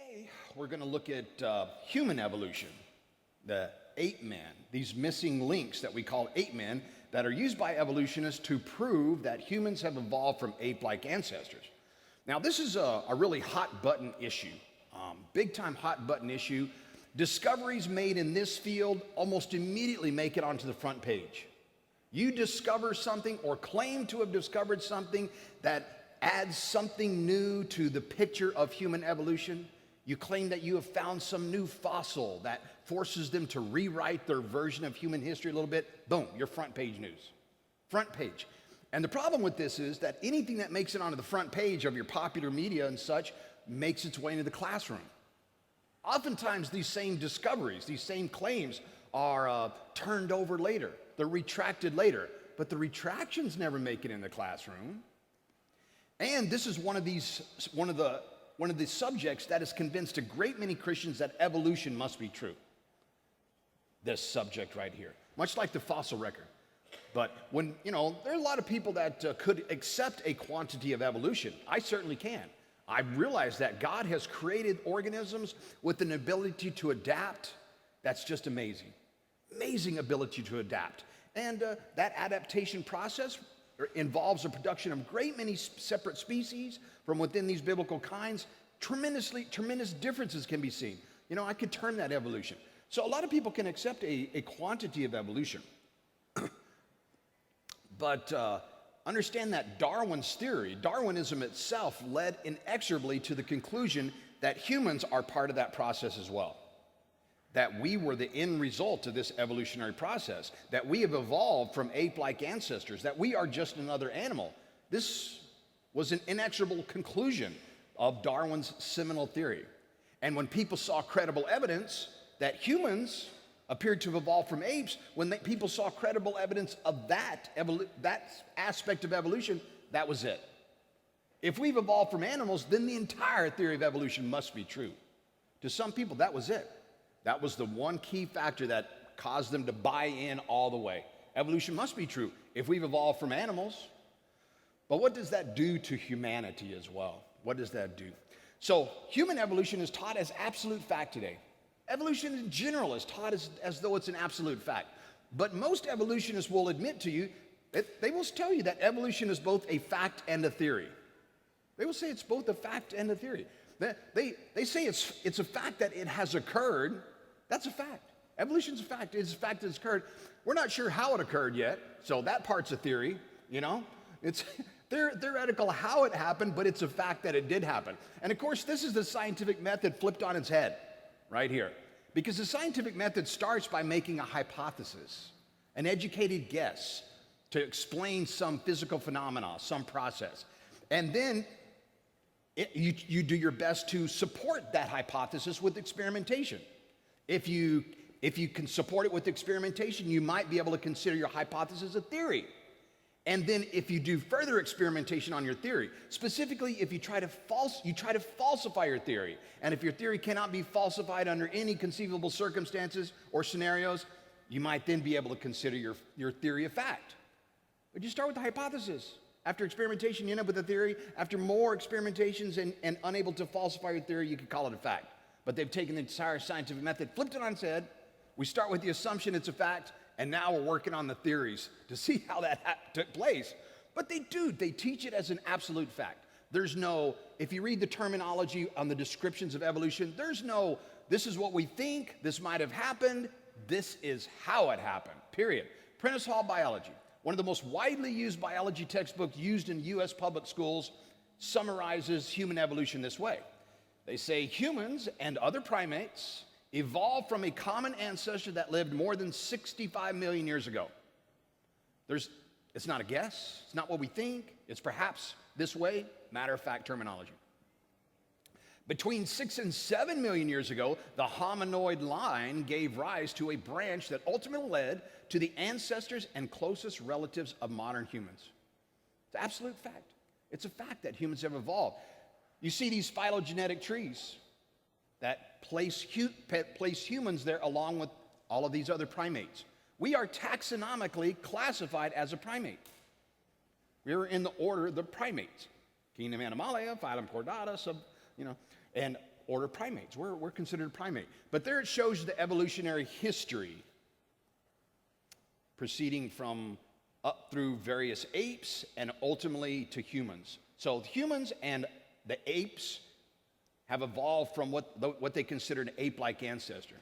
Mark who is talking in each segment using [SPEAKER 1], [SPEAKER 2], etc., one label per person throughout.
[SPEAKER 1] Today, we're going to look at human evolution, the ape-men, these missing links that we call ape-men that are used by evolutionists to prove that humans have evolved from ape-like ancestors. Now, this is a really hot-button issue, big-time hot-button issue. Discoveries made in this field almost immediately make it onto the front page. You discover something or claim to have discovered something that adds something new to the picture of human evolution. You claim that you have found some new fossil that forces them to rewrite their version of human history a little bit. Boom, your front page news. Front page. And the problem with this is that anything that makes it onto the front page of your popular media and such makes its way into the classroom. Oftentimes these same discoveries, these same claims are turned over later. They're retracted later, but the retractions never make it in the classroom. And this is one of the subjects that has convinced a great many Christians that evolution must be true. This subject right here, much like the fossil record. But when, there are a lot of people that could accept a quantity of evolution. I certainly can. I realize that God has created organisms with an ability to adapt. That's just amazing. Amazing ability to adapt. And that adaptation process involves the production of great many separate species from within these biblical kinds. Tremendous differences can be seen. I could term that evolution. So a lot of people can accept a quantity of evolution. But understand that Darwin's theory, Darwinism itself, led inexorably to the conclusion that humans are part of that process as well. That we were the end result of this evolutionary process, that we have evolved from ape-like ancestors, that we are just another animal. This was an inexorable conclusion of Darwin's seminal theory. And when people saw credible evidence that humans appeared to have evolved from apes, when people saw credible evidence of that aspect of evolution, that was it. If we've evolved from animals, then the entire theory of evolution must be true. To some people, that was it. That was the one key factor that caused them to buy in all the way. Evolution must be true if we've evolved from animals. But what does that do to humanity as well? What does that do? So human evolution is taught as absolute fact today. Evolution in general is taught as though it's an absolute fact. But most evolutionists will admit to you, they will tell you that evolution is both a fact and a theory. They will say it's both a fact and a theory. They say it's a fact that it has occurred. That's a fact. Evolution's a fact. It's a fact that it's occurred. We're not sure how it occurred yet, so that part's a theory, It's theoretical how it happened, but it's a fact that it did happen. And of course, this is the scientific method flipped on its head, right here. Because the scientific method starts by making a hypothesis, an educated guess to explain some physical phenomena, some process. And then you do your best to support that hypothesis with experimentation. If you can support it with experimentation, you might be able to consider your hypothesis a theory. And then if you do further experimentation on your theory, specifically if you try to falsify your theory, and if your theory cannot be falsified under any conceivable circumstances or scenarios, you might then be able to consider your theory a fact. But you start with the hypothesis. After experimentation, you end up with a theory. After more experimentations and unable to falsify your theory, you could call it a fact. But they've taken the entire scientific method, flipped it on its head. We start with the assumption it's a fact, and now we're working on the theories to see how that took place. But they teach it as an absolute fact. If you read the terminology on the descriptions of evolution, this is what we think, this might have happened, this is how it happened, period. Prentice Hall Biology, one of the most widely used biology textbooks used in U.S. public schools, summarizes human evolution this way. They say humans and other primates evolved from a common ancestor that lived more than 65 million years ago. It's not a guess, it's not what we think, it's perhaps this way, matter-of-fact terminology. Between 6 and 7 million years ago, the hominoid line gave rise to a branch that ultimately led to the ancestors and closest relatives of modern humans. It's an absolute fact. It's a fact that humans have evolved. You see these phylogenetic trees that place humans there along with all of these other primates. We are taxonomically classified as a primate. We're in the order of the primates. Kingdom Animalia, phylum Chordata, and order primates. We're considered a primate. But there it shows the evolutionary history proceeding from up through various apes and ultimately to humans. So humans and the apes have evolved from what they consider an ape-like ancestor.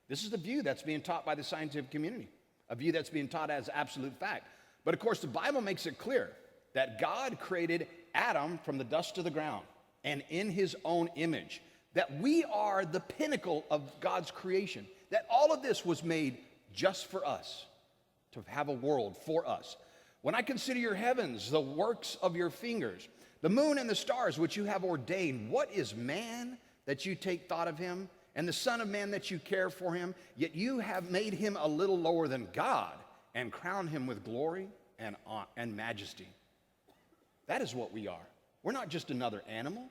[SPEAKER 1] This is the view that's being taught by the scientific community, a view that's being taught as absolute fact. But of course, the Bible makes it clear that God created Adam from the dust of the ground and in his own image, that we are the pinnacle of God's creation, that all of this was made just for us, to have a world for us. When I consider your heavens, the works of your fingers, the moon and the stars which you have ordained, what is man that you take thought of him, and the son of man that you care for him? Yet you have made him a little lower than God and crowned him with glory and majesty. That is what we are. We're not just another animal.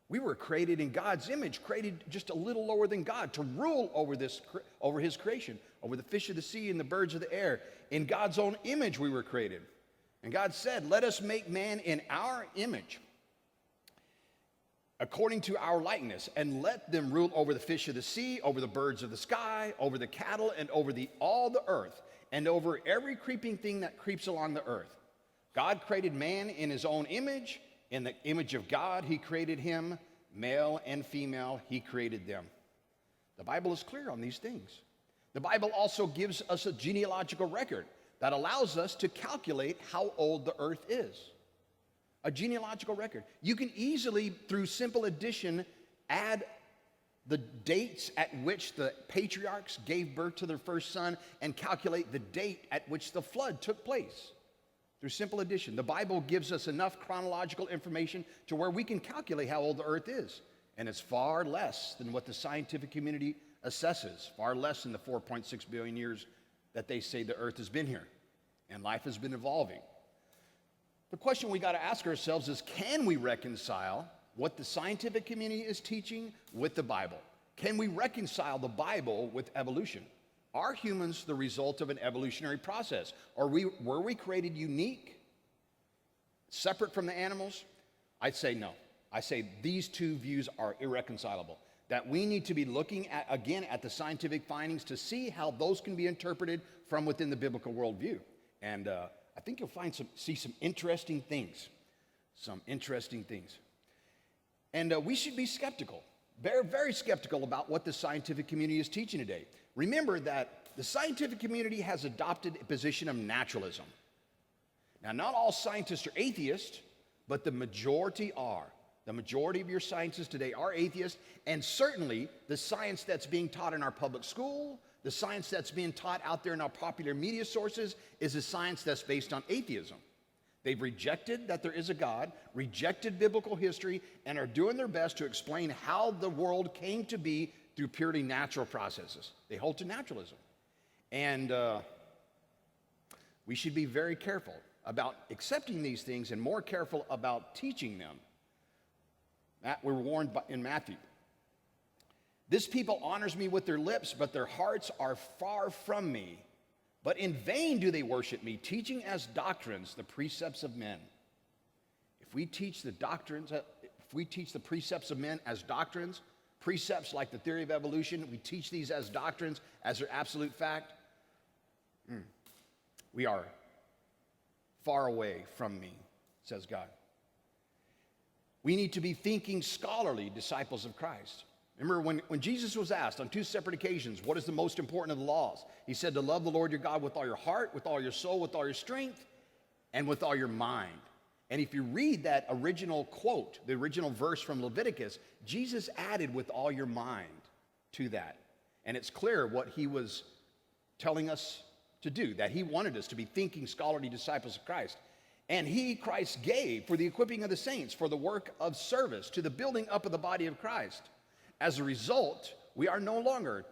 [SPEAKER 1] We were created in God's image, created just a little lower than God to rule over his creation, over the fish of the sea and the birds of the air. In God's own image we were created. And God said, let us make man in our image, according to our likeness, and let them rule over the fish of the sea, over the birds of the sky, over the cattle, and over all the earth, and over every creeping thing that creeps along the earth. God created man in his own image. In the image of God, he created him. Male and female, he created them. The Bible is clear on these things. The Bible also gives us a genealogical record that allows us to calculate how old the earth is. A genealogical record. You can easily, through simple addition, add the dates at which the patriarchs gave birth to their first son and calculate the date at which the flood took place. Through simple addition. The Bible gives us enough chronological information to where we can calculate how old the earth is. And it's far less than what the scientific community assesses, far less than the 4.6 billion years that they say the earth has been here. And life has been evolving. The question we got to ask ourselves is, can we reconcile what the scientific community is teaching with the Bible? Can we reconcile the Bible with evolution? Are humans the result of an evolutionary process? Were we created unique, separate from the animals? I'd say no. I say these two views are irreconcilable. That we need to be looking at, again, at the scientific findings to see how those can be interpreted from within the biblical worldview. And I think you'll see some interesting things. Some interesting things. And we should be skeptical, very, very skeptical about what the scientific community is teaching today. Remember that the scientific community has adopted a position of naturalism. Now, not all scientists are atheists, but the majority are. The majority of your scientists today are atheists, and certainly the science that's being taught in our public school, the science that's being taught out there in our popular media sources is a science that's based on atheism. They've rejected that there is a God, rejected biblical history, and are doing their best to explain how the world came to be through purely natural processes. They hold to naturalism. And we should be very careful about accepting these things and more careful about teaching them. We're warned in Matthew. This people honors me with their lips, but their hearts are far from me. But in vain do they worship me, teaching as doctrines the precepts of men. If we teach the precepts of men as doctrines, precepts like the theory of evolution, we teach these as doctrines, as their absolute fact, we are far away from me, says God. We need to be thinking scholarly disciples of Christ. Remember when Jesus was asked on two separate occasions, what is the most important of the laws? He said to love the Lord your God with all your heart, with all your soul, with all your strength, and with all your mind. And if you read that original quote, the original verse from Leviticus, Jesus added with all your mind to that. And it's clear what he was telling us to do, that he wanted us to be thinking scholarly disciples of Christ. And he, Christ, gave for the equipping of the saints, for the work of service, to the building up of the body of Christ. As a result, we are no longer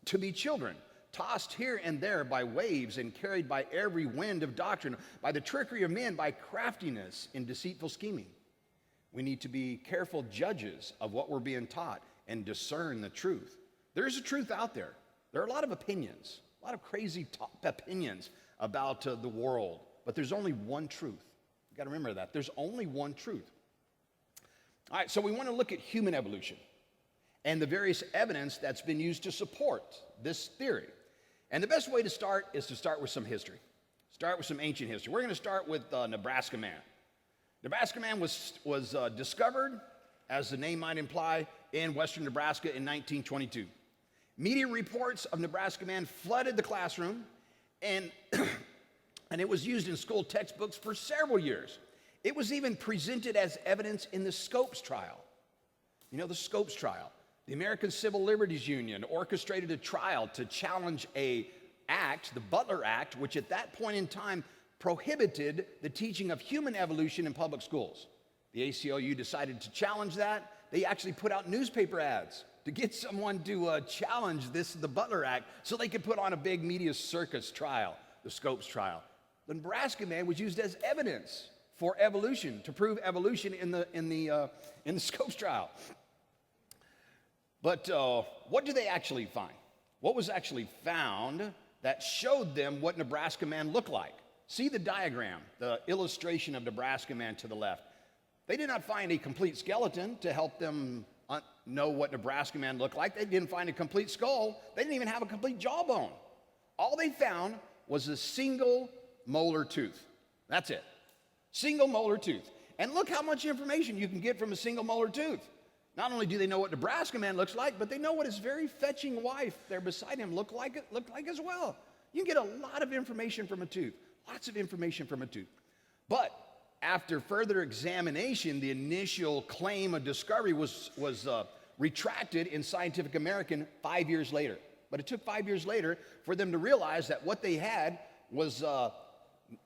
[SPEAKER 1] to be children, tossed here and there by waves and carried by every wind of doctrine, by the trickery of men, by craftiness in deceitful scheming. We need to be careful judges of what we're being taught and discern the truth. There's a truth out there. There are a lot of opinions, a lot of crazy opinions about the world, but there's only one truth. You've got to remember that. There's only one truth. All right, so we want to look at human evolution. and the various evidence that's been used to support this theory. And the best way to start is to start with some history. Start with some ancient history. We're going to start with Nebraska man. Nebraska man was discovered, as the name might imply, in western Nebraska in 1922. Media reports of Nebraska man flooded the classroom, and, and it was used in school textbooks for several years. It was even presented as evidence in the Scopes trial. You know the Scopes trial? The American Civil Liberties Union orchestrated a trial to challenge an act, the Butler Act, which at that point in time prohibited the teaching of human evolution in public schools. The ACLU decided to challenge that. They actually put out newspaper ads to get someone to challenge the Butler Act, so they could put on a big media circus trial, the Scopes trial. The Nebraska man was used as evidence for evolution, to prove evolution in the Scopes trial. But what did they actually find? What was actually found that showed them what Nebraska man looked like? See the diagram, the illustration of Nebraska man to the left. They did not find a complete skeleton to help them know what Nebraska man looked like. They didn't find a complete skull. They didn't even have a complete jawbone. All they found was a single molar tooth. That's it. Single molar tooth. And look how much information you can get from a single molar tooth. Not only do they know what Nebraska man looks like, but they know what his very fetching wife there beside him looked like as well. You can get a lot of information from a tooth. Lots of information from a tooth. But after further examination, the initial claim of discovery was retracted in Scientific American 5 years later. But it took 5 years later for them to realize that what they had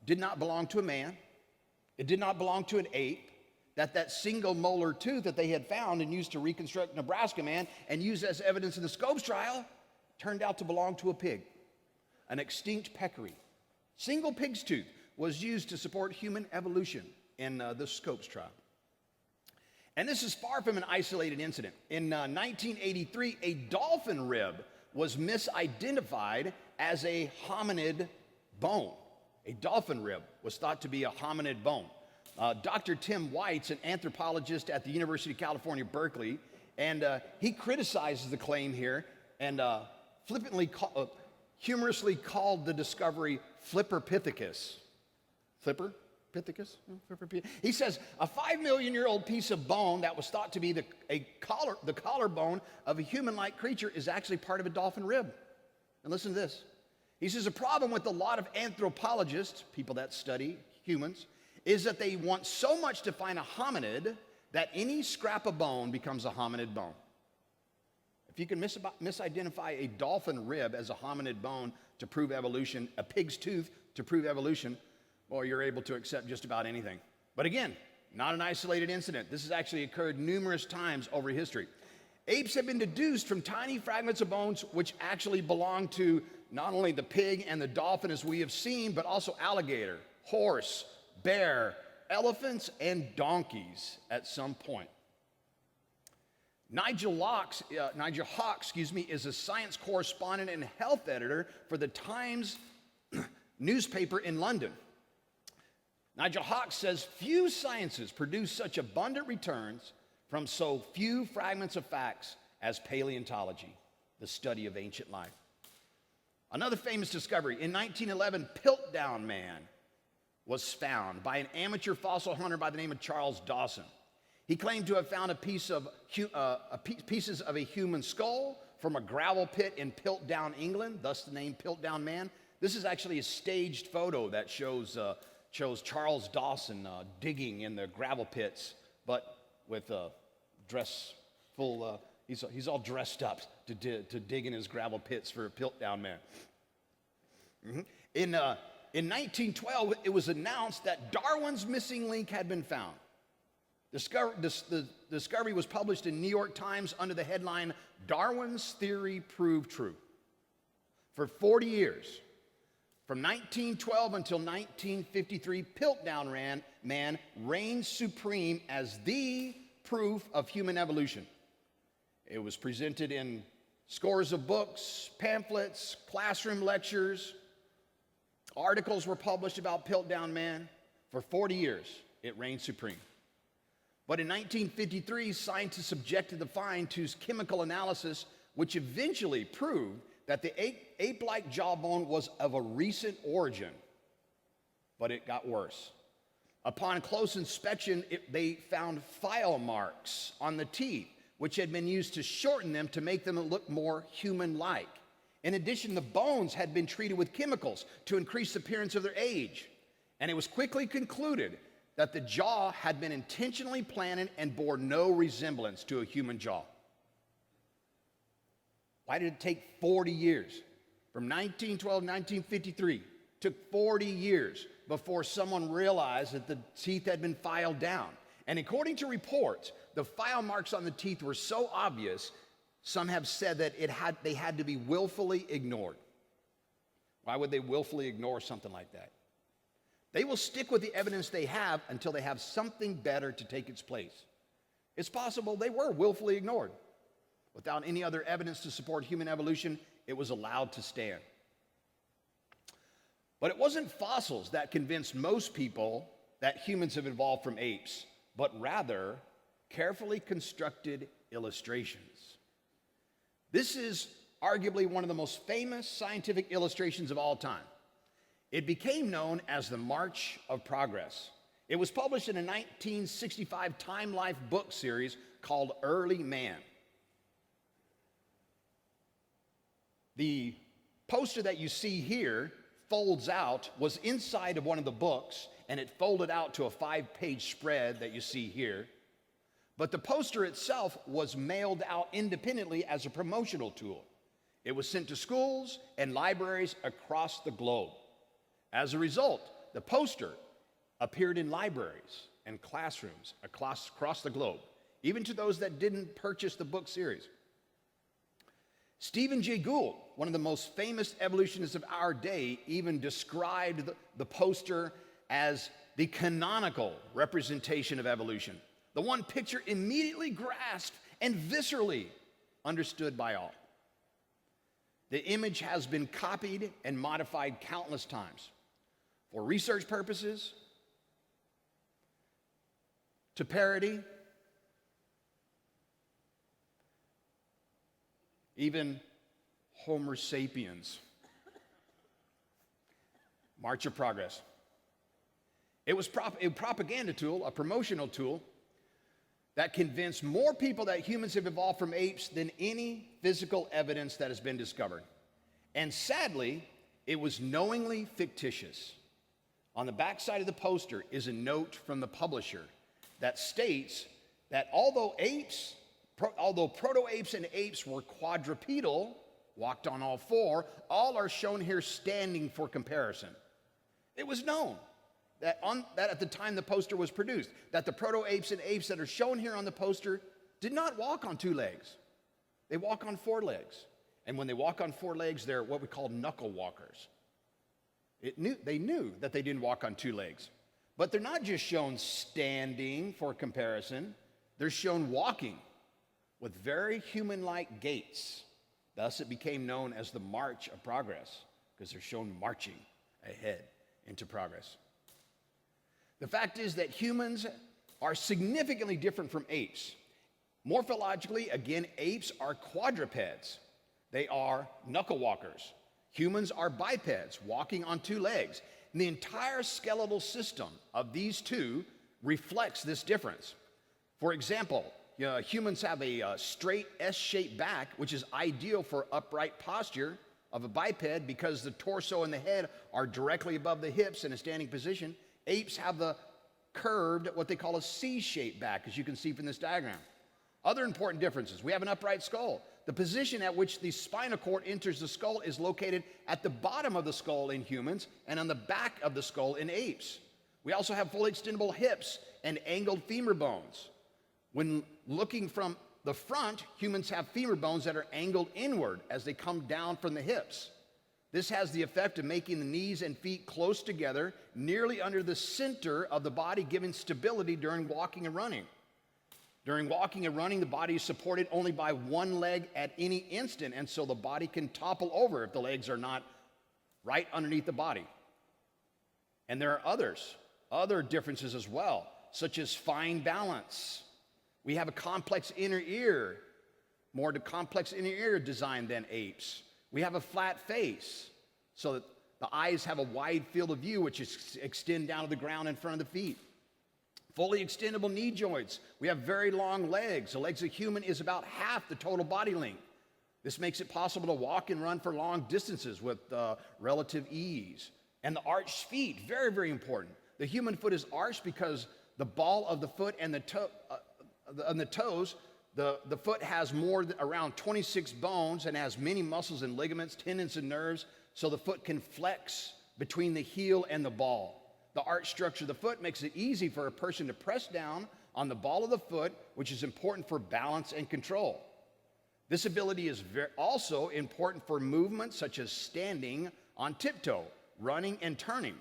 [SPEAKER 1] did not belong to a man. It did not belong to an ape. That single molar tooth that they had found and used to reconstruct Nebraska man and used as evidence in the Scopes trial turned out to belong to a pig, an extinct peccary. Single pig's tooth was used to support human evolution in the Scopes trial. And this is far from an isolated incident. In 1983, a dolphin rib was misidentified as a hominid bone. A dolphin rib was thought to be a hominid bone. Dr. Tim White's an anthropologist at the University of California, Berkeley, and he criticizes the claim here and humorously called the discovery Flipperpithecus. Flipperpithecus? He says, a 5 million-year-old piece of bone that was thought to be the collarbone of a human-like creature is actually part of a dolphin rib. And listen to this. He says, a problem with a lot of anthropologists, people that study humans, is that they want so much to find a hominid that any scrap of bone becomes a hominid bone. If you can misidentify a dolphin rib as a hominid bone to prove evolution, a pig's tooth to prove evolution, well, you're able to accept just about anything. But again, not an isolated incident. This has actually occurred numerous times over history. Apes have been deduced from tiny fragments of bones which actually belong to not only the pig and the dolphin as we have seen, but also alligator, horse, bear, elephants, and donkeys at some point. Nigel Hawks, is a science correspondent and health editor for the Times newspaper in London. Nigel Hawks says, few sciences produce such abundant returns from so few fragments of facts as paleontology, the study of ancient life. Another famous discovery, in 1911, Piltdown Man was found by an amateur fossil hunter by the name of Charles Dawson. He claimed to have found pieces of a human skull from a gravel pit in Piltdown, England, thus the name Piltdown Man. This is actually a staged photo that shows Charles Dawson digging in the gravel pits, but with a dress full, he's all dressed up to dig in his gravel pits for a Piltdown Man. In 1912, it was announced that Darwin's missing link had been found. The discovery was published in New York Times under the headline, Darwin's Theory Proved True. For 40 years, from 1912 until 1953, Piltdown Man reigned supreme as the proof of human evolution. It was presented in scores of books, pamphlets, classroom lectures. Articles were published about Piltdown Man. For 40 years, it reigned supreme. But in 1953, scientists subjected the find to chemical analysis, which eventually proved that the ape-like jawbone was of a recent origin. But it got worse. Upon close inspection, they found file marks on the teeth, which had been used to shorten them to make them look more human-like. In addition, the bones had been treated with chemicals to increase the appearance of their age. And it was quickly concluded that the jaw had been intentionally planted and bore no resemblance to a human jaw. Why did it take 40 years? From 1912 to 1953, took 40 years before someone realized that the teeth had been filed down. And according to reports, the file marks on the teeth were so obvious, some have said that they had to be willfully ignored. Why would they willfully ignore something like that? They will stick with the evidence they have until they have something better to take its place. It's possible they were willfully ignored. Without any other evidence to support human evolution, it was allowed to stand. But it wasn't fossils that convinced most people that humans have evolved from apes, but rather carefully constructed illustrations. This is arguably one of the most famous scientific illustrations of all time. It became known as the March of Progress. It was published in a 1965 Time Life book series called Early Man. The poster that you see here folds out, was inside of one of the books, and it folded out to a 5-page spread that you see here. But the poster itself was mailed out independently as a promotional tool. It was sent to schools and libraries across the globe. As a result, the poster appeared in libraries and classrooms across the globe, even to those that didn't purchase the book series. Stephen Jay Gould, one of the most famous evolutionists of our day, even described the poster as the canonical representation of evolution, the one picture immediately grasped and viscerally understood by all. The image has been copied and modified countless times for research purposes, to parody, even Homo sapiens. March of Progress. It was a propaganda tool, a promotional tool, that convinced more people that humans have evolved from apes than any physical evidence that has been discovered. And sadly, it was knowingly fictitious. On the back side of the poster is a note from the publisher that states that although proto-apes and apes were quadrupedal, walked on all four, all are shown here standing for comparison. It was known that at the time the poster was produced, that the proto-apes and apes that are shown here on the poster did not walk on 2 legs. They walk on 4 legs. And when they walk on 4 legs, they're what we call knuckle walkers. They knew that they didn't walk on 2 legs. But they're not just shown standing for comparison, they're shown walking with very human-like gaits. Thus, it became known as the March of Progress, because they're shown marching ahead into progress. The fact is that humans are significantly different from apes. Morphologically, again, apes are quadrupeds. They are knuckle walkers. Humans are bipeds, walking on 2 legs. And the entire skeletal system of these two reflects this difference. For example, humans have a straight S-shaped back, which is ideal for upright posture of a biped because the torso and the head are directly above the hips in a standing position. Apes have the curved, what they call a C-shaped back, as you can see from this diagram. Other important differences: we have an upright skull. The position at which the spinal cord enters the skull is located at the bottom of the skull in humans and on the back of the skull in apes. We also have fully extendable hips and angled femur bones. When looking from the front, humans have femur bones that are angled inward as they come down from the hips. This has the effect of making the knees and feet close together, nearly under the center of the body, giving stability during walking and running. During walking and running, the body is supported only by one leg at any instant, and so the body can topple over if the legs are not right underneath the body. And there are other differences as well. such as fine balance. We have a complex inner ear, more to complex inner ear design than apes. We have a flat face, so that the eyes have a wide field of view, which extend down to the ground in front of the feet. Fully extendable knee joints. We have very long legs. The legs of a human is about half the total body length. This makes it possible to walk and run for long distances with relative ease. And the arched feet, very, very important. The human foot is arched because the ball of the foot and the toes, the foot has around 26 bones and has many muscles and ligaments, tendons and nerves, so the foot can flex between the heel and the ball. The arch structure of the foot makes it easy for a person to press down on the ball of the foot, which is important for balance and control. This ability is also important for movements such as standing on tiptoe, running, and turning.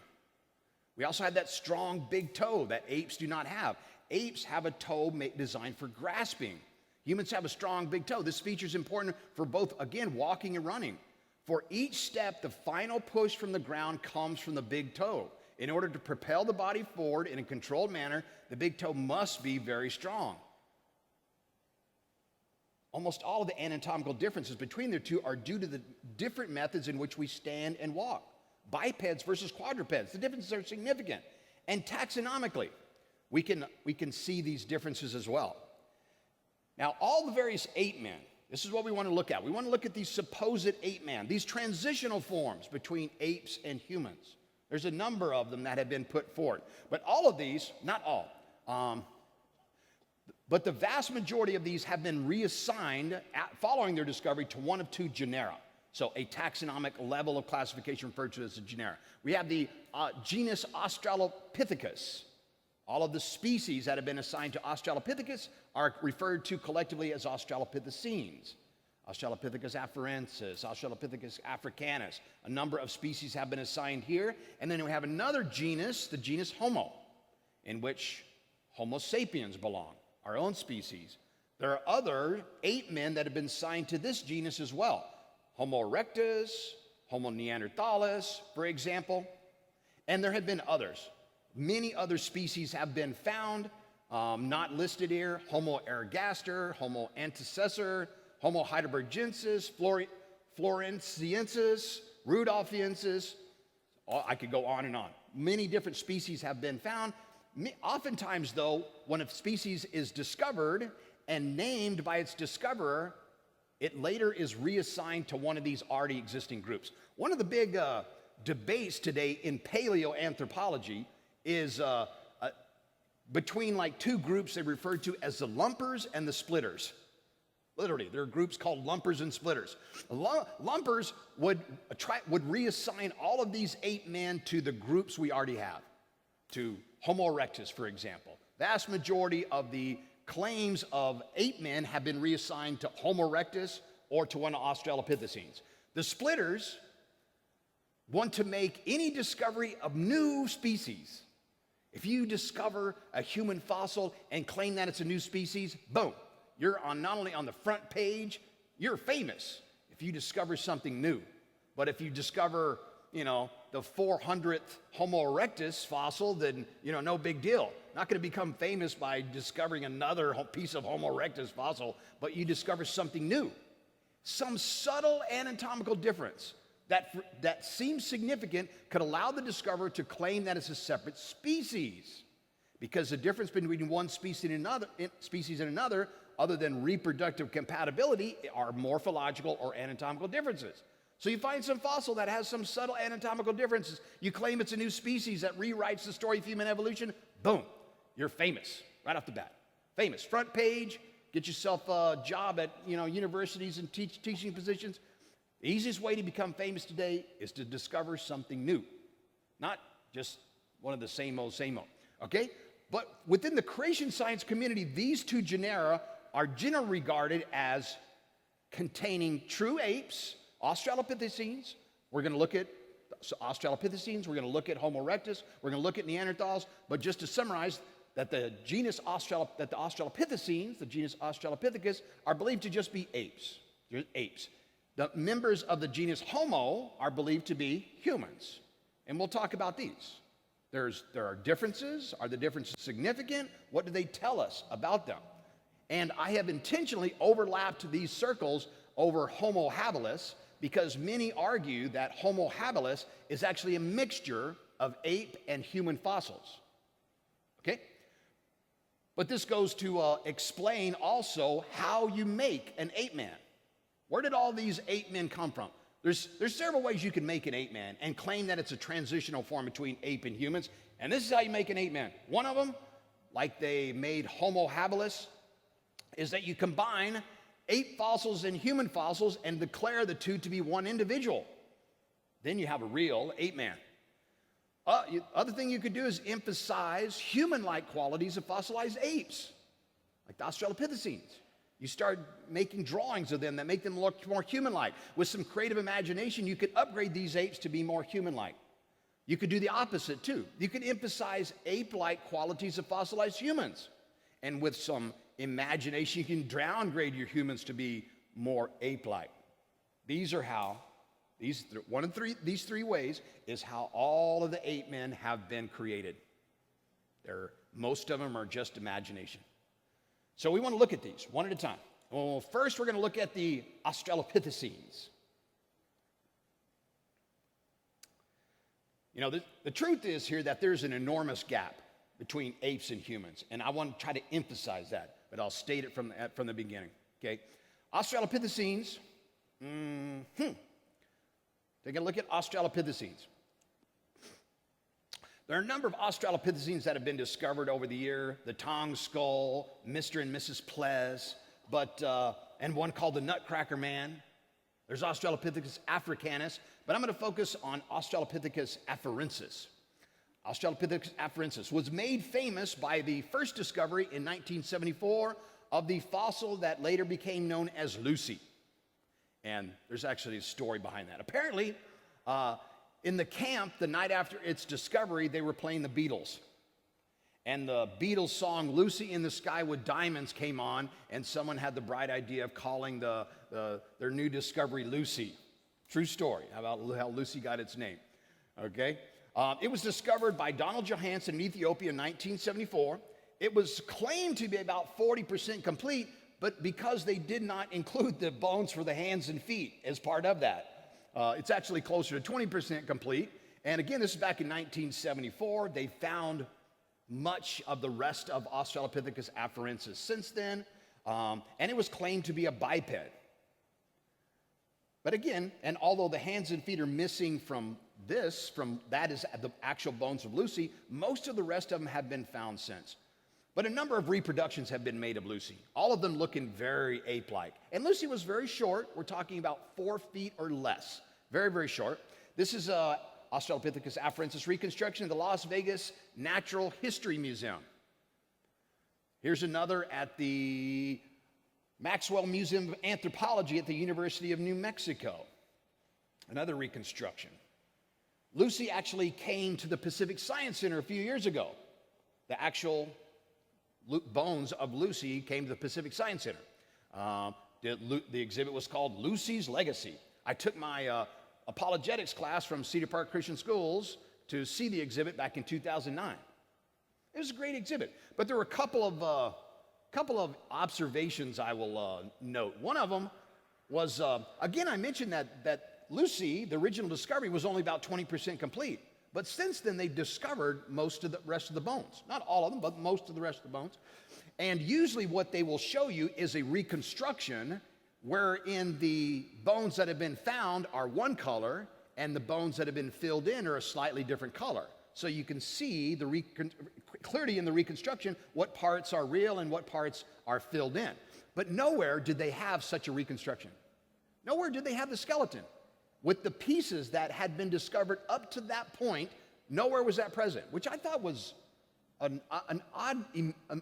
[SPEAKER 1] We also have that strong big toe that apes do not have. Apes have a toe designed for grasping. Humans have a strong big toe. This feature is important for both, again, walking and running. For each step, the final push from the ground comes from the big toe. In order to propel the body forward in a controlled manner, the big toe must be very strong. Almost all of the anatomical differences between the two are due to the different methods in which we stand and walk. Bipeds versus quadrupeds, the differences are significant. And taxonomically, we can see these differences as well. Now, all the various ape-men, this is what we want to look at. We want to look at these supposed ape-men, these transitional forms between apes and humans. There's a number of them that have been put forward. But all of these, not all, but the vast majority of these have been reassigned following their discovery to one of two genera. So a taxonomic level of classification referred to as a genera. We have the genus Australopithecus. All of the species that have been assigned to Australopithecus are referred to collectively as Australopithecines. Australopithecus afarensis, Australopithecus africanus. A number of species have been assigned here. And then we have another genus, the genus Homo, in which Homo sapiens belong, our own species. There are other ape-men that have been assigned to this genus as well. Homo erectus, Homo neanderthalis, for example. And there have been others. Many other species have been found, not listed here. Homo ergaster, Homo antecessor, Homo heidelbergensis, floresiensis, rudolfiensis. I could go on and on. Many different species have been found. Oftentimes, though, when a species is discovered and named by its discoverer, it later is reassigned to one of these already existing groups. One of the big debates today in paleoanthropology is between like two groups they refer to as the lumpers and the splitters. Literally, there are groups called lumpers and splitters. Lumpers would reassign all of these ape-men to the groups we already have, to Homo erectus, for example. Vast majority of the claims of ape-men have been reassigned to Homo erectus or to one of Australopithecines. The splitters want to make any discovery of new species. If you discover a human fossil and claim that it's a new species, boom. You're not only on the front page, you're famous if you discover something new. But if you discover, the 400th Homo erectus fossil, then, no big deal. Not going to become famous by discovering another piece of Homo erectus fossil, but you discover something new. Some subtle anatomical difference that seems significant could allow the discoverer to claim that it's a separate species. Because the difference between one species and another, other than reproductive compatibility, are morphological or anatomical differences. So you find some fossil that has some subtle anatomical differences. You claim it's a new species that rewrites the story of human evolution. Boom, you're famous right off the bat. Famous, front page. Get yourself a job at universities and teaching positions. The easiest way to become famous today is to discover something new, not just one of the same old. Okay? But within the creation science community, these two genera are generally regarded as containing true apes, Australopithecines. We're going to look at Australopithecines. We're going to look at Homo erectus. We're going to look at Neanderthals. But just to summarize, that the Australopithecines, the genus Australopithecus, are believed to just be apes. They're apes. The members of the genus Homo are believed to be humans. And we'll talk about these. There are differences. Are the differences significant? What do they tell us about them? And I have intentionally overlapped these circles over Homo habilis because many argue that Homo habilis is actually a mixture of ape and human fossils. Okay? But this goes to explain also how you make an ape-man. Where did all these ape-men come from? There's several ways you can make an ape-man and claim that it's a transitional form between ape and humans. And this is how you make an ape-man. One of them, like they made Homo habilis, is that you combine ape fossils and human fossils and declare the two to be one individual. Then you have a real ape-man. Other thing you could do is emphasize human-like qualities of fossilized apes, like the Australopithecines. You start making drawings of them that make them look more human-like. With some creative imagination, you could upgrade these apes to be more human-like. You could do the opposite, too. You could emphasize ape-like qualities of fossilized humans. And with some imagination, you can downgrade your humans to be more ape-like. These are how, these three ways is how all of the ape-men have been created. Most of them are just imagination. So we want to look at these one at a time. Well, first we're going to look at the Australopithecines. You know, the truth is here that there's an enormous gap between apes and humans, and I want to try to emphasize that, but I'll state it from the beginning, okay? Australopithecines, take a look at Australopithecines. There are a number of Australopithecines that have been discovered over the year, the Tong skull, Mr. and Mrs. Plez, and one called the Nutcracker Man. There's Australopithecus africanus, but I'm going to focus on Australopithecus afarensis. Australopithecus afarensis was made famous by the first discovery in 1974 of the fossil that later became known as Lucy. And there's actually a story behind that. Apparently, in the camp, the night after its discovery, they were playing the Beatles. And the Beatles song, Lucy in the Sky with Diamonds, came on, and someone had the bright idea of calling their new discovery Lucy. True story about how Lucy got its name, okay? It was discovered by Donald Johanson in Ethiopia in 1974. It was claimed to be about 40% complete, but because they did not include the bones for the hands and feet as part of that, it's actually closer to 20% complete. And again, this is back in 1974. They found much of the rest of Australopithecus afarensis since then, and it was claimed to be a biped. But again, and although the hands and feet are missing from that is the actual bones of Lucy, most of the rest of them have been found since. But a number of reproductions have been made of Lucy, all of them looking very ape-like. And Lucy was very short. We're talking about 4 feet or less. Very, very short. This is Australopithecus afarensis reconstruction of the Las Vegas Natural History Museum. Here's another at the Maxwell Museum of Anthropology at the University of New Mexico. Another reconstruction. Lucy actually came to the Pacific Science Center a few years ago. The actual bones of Lucy came to the Pacific Science Center. The exhibit was called Lucy's Legacy. I took my apologetics class from Cedar Park Christian Schools to see the exhibit back in 2009. It was a great exhibit, but there were a couple of observations I will note. One of them was, again, I mentioned that Lucy, the original discovery, was only about 20% complete. But since then, they've discovered most of the rest of the bones. Not all of them, but most of the rest of the bones. And usually what they will show you is a reconstruction wherein the bones that have been found are one color and the bones that have been filled in are a slightly different color. So you can see clearly in the reconstruction what parts are real and what parts are filled in. But nowhere did they have such a reconstruction. Nowhere did they have the skeleton. With the pieces that had been discovered up to that point, nowhere was that present, which I thought was an odd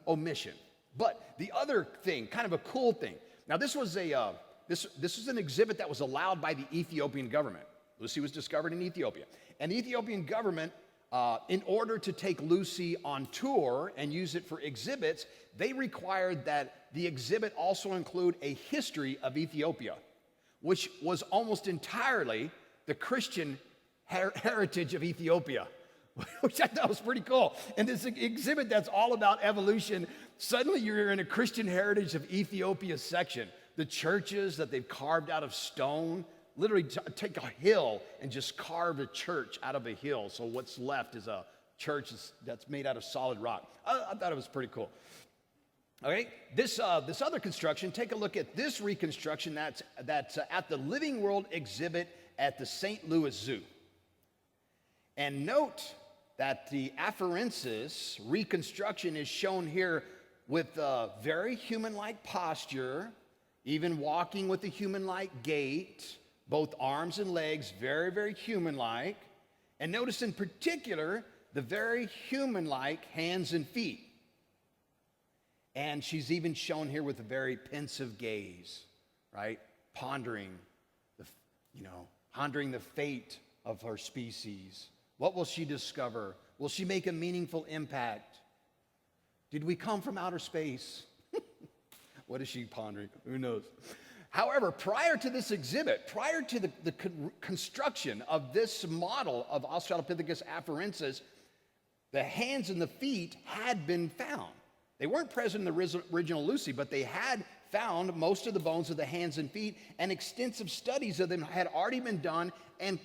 [SPEAKER 1] omission. But the other thing, kind of a cool thing. Now this was this was an exhibit that was allowed by the Ethiopian government. Lucy was discovered in Ethiopia. And the Ethiopian government, in order to take Lucy on tour and use it for exhibits, they required that the exhibit also include a history of Ethiopia, which was almost entirely the Christian heritage of Ethiopia. which I thought was pretty cool. And this exhibit that's all about evolution, suddenly you're in a Christian Heritage of Ethiopia section. The churches that they've carved out of stone, literally take a hill and just carve a church out of a hill. So what's left is a church that's made out of solid rock. I thought it was pretty cool. Okay, this other construction, take a look at this reconstruction that's at the Living World exhibit at the St. Louis Zoo. And note that the afarensis reconstruction is shown here with a very human-like posture, even walking with a human-like gait, both arms and legs, very, very human-like. And notice in particular, the very human-like hands and feet. And she's even shown here with a very pensive gaze, right? Pondering the fate of her species. What will she discover? Will she make a meaningful impact? Did we come from outer space? What is she pondering? Who knows? However, prior to this exhibit, prior to the construction of this model of Australopithecus afarensis, the hands and the feet had been found. They weren't present in the original Lucy, but they had found most of the bones of the hands and feet, and extensive studies of them had already been done and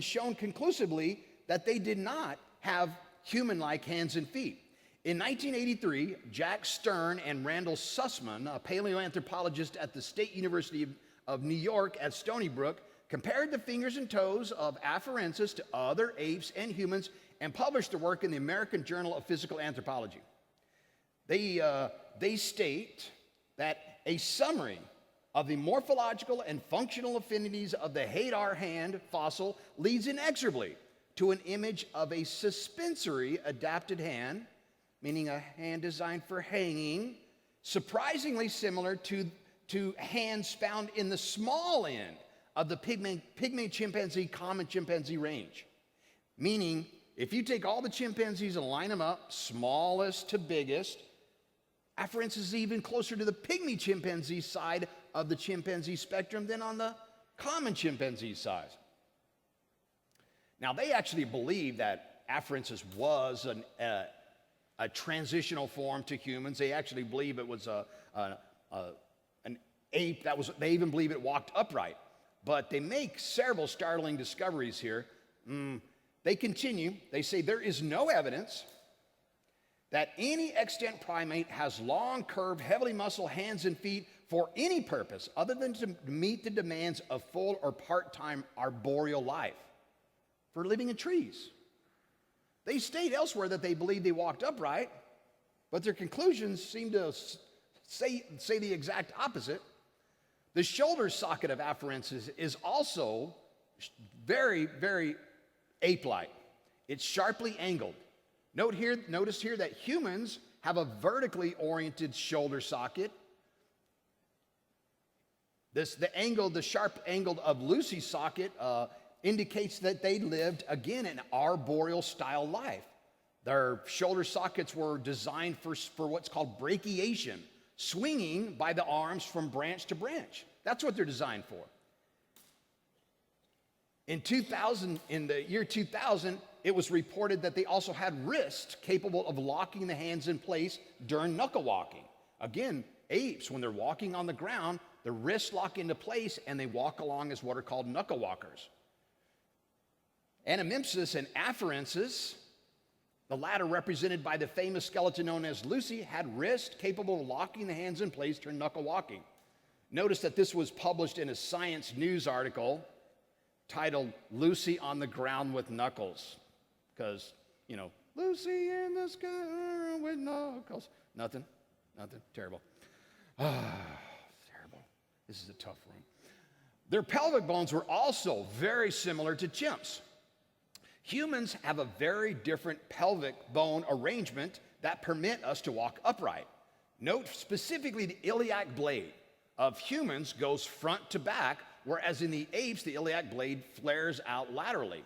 [SPEAKER 1] shown conclusively that they did not have human-like hands and feet. In 1983, Jack Stern and Randall Sussman, a paleoanthropologist at the State University of New York at Stony Brook, compared the fingers and toes of afarensis to other apes and humans and published the work in the American Journal of Physical Anthropology. They state that a summary of the morphological and functional affinities of the Hadar hand fossil leads inexorably to an image of a suspensory adapted hand, meaning a hand designed for hanging, surprisingly similar to hands found in the small end of the pygmy chimpanzee, common chimpanzee range. Meaning, if you take all the chimpanzees and line them up, smallest to biggest, afarensis is even closer to the pygmy chimpanzee side of the chimpanzee spectrum than on the common chimpanzee side. Now, they actually believe that afarensis was a transitional form to humans. They actually believe it was an ape they even believe it walked upright. But they make several startling discoveries here. They continue, they say there is no evidence that any extant primate has long, curved, heavily muscled hands and feet for any purpose other than to meet the demands of full or part-time arboreal life, for living in trees. They state elsewhere that they believe they walked upright, but their conclusions seem to say the exact opposite. The shoulder socket of afarensis is also very, very ape-like. It's sharply angled. Notice here that humans have a vertically oriented shoulder socket. The sharp angle of Lucy's socket indicates that they lived, again, an arboreal style life. Their shoulder sockets were designed for what's called brachiation, swinging by the arms from branch to branch. That's what they're designed for. In the year 2000, it was reported that they also had wrists capable of locking the hands in place during knuckle walking. Again, apes, when they're walking on the ground, the wrists lock into place and they walk along as what are called knuckle walkers. Anamempsis and afarensis, the latter represented by the famous skeleton known as Lucy, had wrists capable of locking the hands in place during knuckle walking. Notice that this was published in a Science News article titled "Lucy on the Ground with Knuckles." Because, Lucy in the sky with knuckles. Nothing, terrible. Terrible. This is a tough room. Their pelvic bones were also very similar to chimps. Humans have a very different pelvic bone arrangement that permit us to walk upright. Note specifically the iliac blade of humans goes front to back, whereas in the apes, the iliac blade flares out laterally.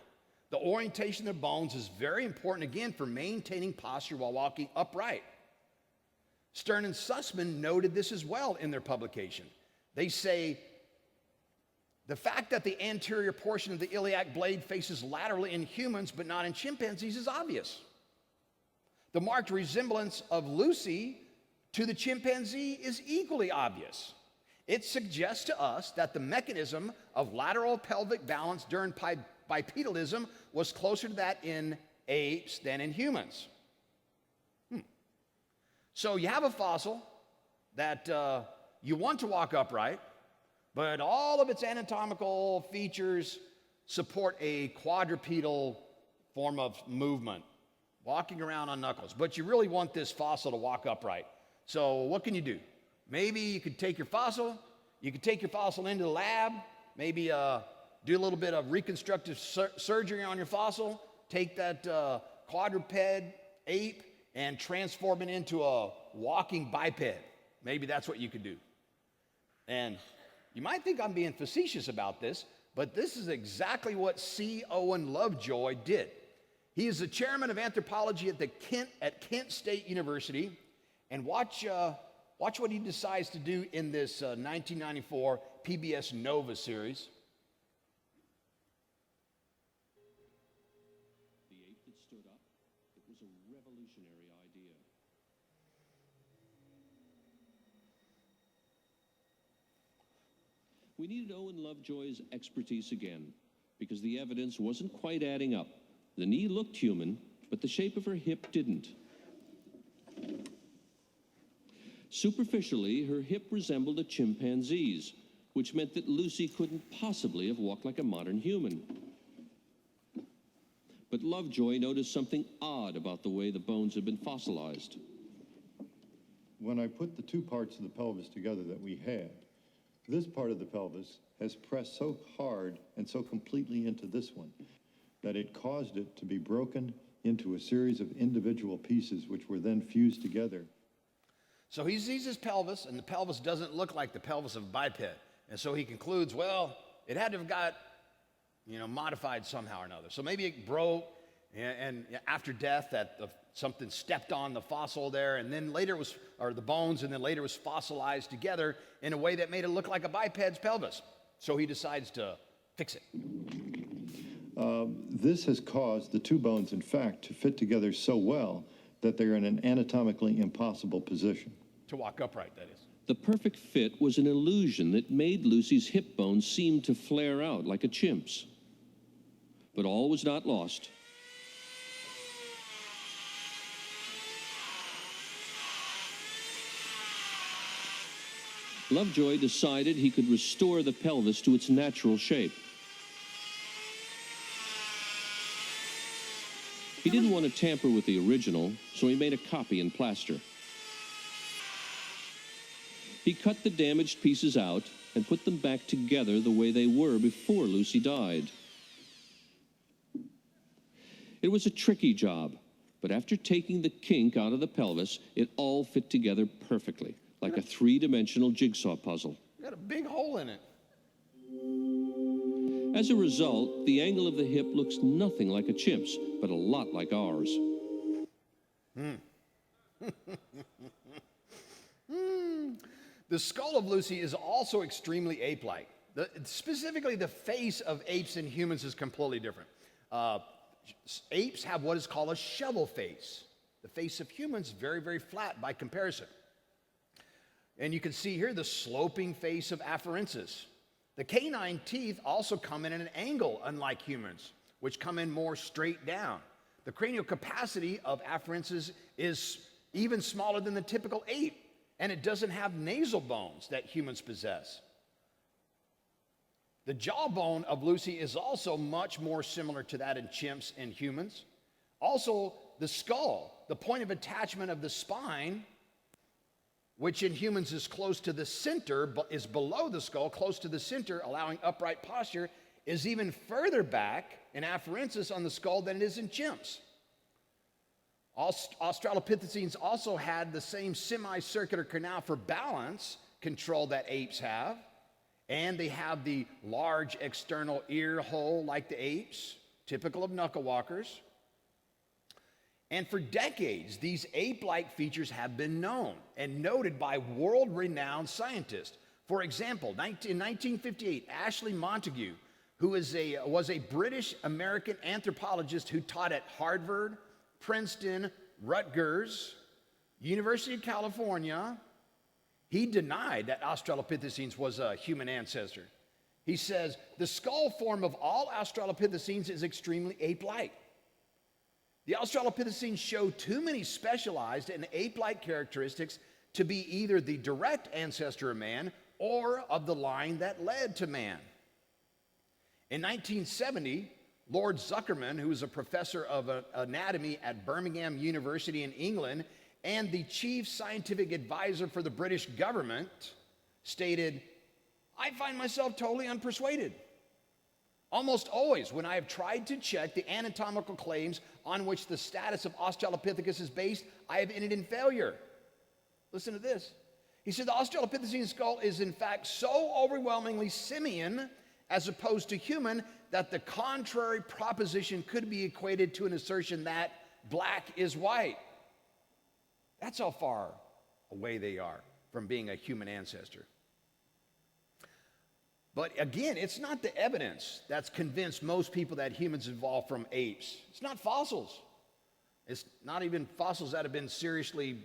[SPEAKER 1] The orientation of the bones is very important, again, for maintaining posture while walking upright. Stern and Sussman noted this as well in their publication. They say The fact that the anterior portion of the iliac blade faces laterally in humans but not in chimpanzees is obvious. The marked resemblance of Lucy to the chimpanzee is equally obvious. It suggests to us that the mechanism of lateral pelvic balance during bipedalism was closer to that in apes than in humans. So you have a fossil that you want to walk upright, but all of its anatomical features support a quadrupedal form of movement, walking around on knuckles. But you really want this fossil to walk upright. So what can you do? Maybe you could take your fossil into the lab, maybe do a little bit of reconstructive surgery on your fossil, take that quadruped ape and transform it into a walking biped. Maybe that's what you could do. And you might think I'm being facetious about this, but this is exactly what C. Owen Lovejoy did. He is the chairman of anthropology at Kent State University, and watch what he decides to do in this 1994 PBS Nova series.
[SPEAKER 2] The ape that stood up, it was a revolutionary idea. We needed Owen Lovejoy's expertise again, because the evidence wasn't quite adding up. The knee looked human, but the shape of her hip didn't. Superficially, her hip resembled a chimpanzee's, which meant that Lucy couldn't possibly have walked like a modern human. But Lovejoy noticed something odd about the way the bones had been fossilized.
[SPEAKER 3] When I put the two parts of the pelvis together that we had, this part of the pelvis has pressed so hard and so completely into this one that it caused it to be broken into a series of individual pieces which were then fused together.
[SPEAKER 1] So he sees his pelvis, and the pelvis doesn't look like the pelvis of a biped. And so he concludes, well, it had to have got, modified somehow or another. So maybe it broke, and after death, something stepped on the fossil there, and then later the bones, and then later was fossilized together in a way that made it look like a biped's pelvis. So he decides to fix it.
[SPEAKER 3] This has caused the two bones, in fact, to fit together so well that they're in an anatomically impossible position.
[SPEAKER 1] To walk upright, that is.
[SPEAKER 2] The perfect fit was an illusion that made Lucy's hip bones seem to flare out like a chimp's. But all was not lost. Lovejoy decided he could restore the pelvis to its natural shape. He didn't want to tamper with the original, so he made a copy in plaster. He cut the damaged pieces out and put them back together the way they were before Lucy died. It was a tricky job, but after taking the kink out of the pelvis, it all fit together perfectly, like a three-dimensional jigsaw puzzle.
[SPEAKER 1] Got a big hole in it.
[SPEAKER 2] As a result, the angle of the hip looks nothing like a chimp's, but a lot like ours.
[SPEAKER 1] The skull of Lucy is also extremely ape-like. Specifically, the face of apes and humans is completely different. Apes have what is called a shovel face. The face of humans very, very flat by comparison. And you can see here the sloping face of afarensis. The canine teeth also come in at an angle, unlike humans, which come in more straight down. The cranial capacity of afarensis is even smaller than the typical ape, and it doesn't have nasal bones that humans possess. The jawbone of Lucy is also much more similar to that in chimps and humans. Also, the skull, the point of attachment of the spine, which in humans is close to the center, but is below the skull, close to the center, allowing upright posture, is even further back in afarensis on the skull than it is in chimps. Australopithecines also had the same semicircular canal for balance control that apes have, and they have the large external ear hole like the apes, typical of knuckle walkers. And for decades, these ape-like features have been known and noted by world-renowned scientists. For example, in 1958, Ashley Montagu, who was a British American anthropologist who taught at Harvard, Princeton, Rutgers, University of California, he denied that Australopithecines was a human ancestor. He says, the skull form of all Australopithecines is extremely ape-like. The Australopithecines show too many specialized and ape-like characteristics to be either the direct ancestor of man or of the line that led to man. In 1970, Lord Zuckerman, who was a professor of anatomy at Birmingham University in England and the chief scientific advisor for the British government, stated, I find myself totally unpersuaded. Almost always, when I have tried to check the anatomical claims on which the status of Australopithecus is based, I have ended in failure. Listen to this. He said the Australopithecine skull is in fact so overwhelmingly simian as opposed to human that the contrary proposition could be equated to an assertion that black is white. That's how far away they are from being a human ancestor. But again, it's not the evidence that's convinced most people that humans evolved from apes. It's not fossils. It's not even fossils that have been seriously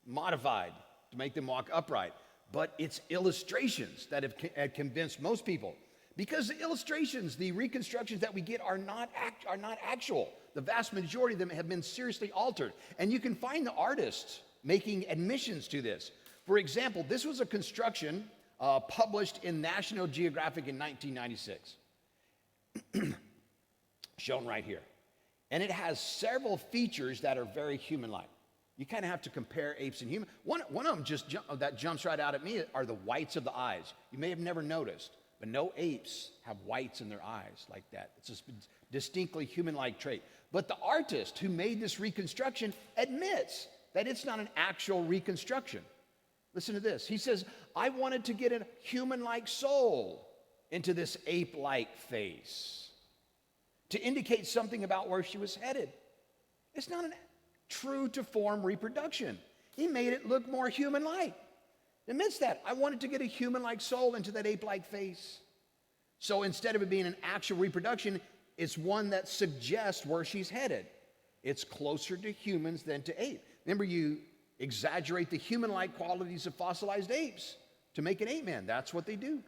[SPEAKER 1] modified to make them walk upright. But it's illustrations that have convinced most people. Because the illustrations, the reconstructions that we get are not actual. The vast majority of them have been seriously altered. And you can find the artists making admissions to this. For example, this was a construction published in National Geographic in 1996, shown right here. And it has several features that are very human-like. You kind of have to compare apes and humans. One of them that jumps right out at me are the whites of the eyes. You may have never noticed, but no apes have whites in their eyes like that. It's a distinctly human-like trait. But the artist who made this reconstruction admits that it's not an actual reconstruction. Listen to this. He says, I wanted to get a human-like soul into this ape-like face to indicate something about where she was headed. It's not a true-to-form reproduction. He made it look more human-like. Admits that. I wanted to get a human-like soul into that ape-like face. So instead of it being an actual reproduction, it's one that suggests where she's headed. It's closer to humans than to ape. Remember, you exaggerate the human-like qualities of fossilized apes to make an ape-man. That's what they do.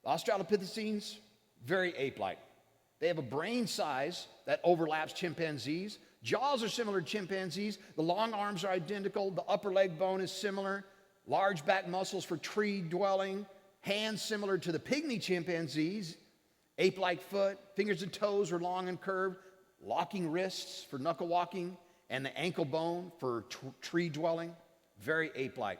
[SPEAKER 1] Australopithecines, very ape-like. They have a brain size that overlaps chimpanzees. Jaws are similar to chimpanzees. The long arms are identical. The upper leg bone is similar. Large back muscles for tree dwelling. Hands similar to the pygmy chimpanzees. Ape-like foot. Fingers and toes are long and curved. Locking wrists for knuckle walking. And the ankle bone for tree dwelling, very ape-like.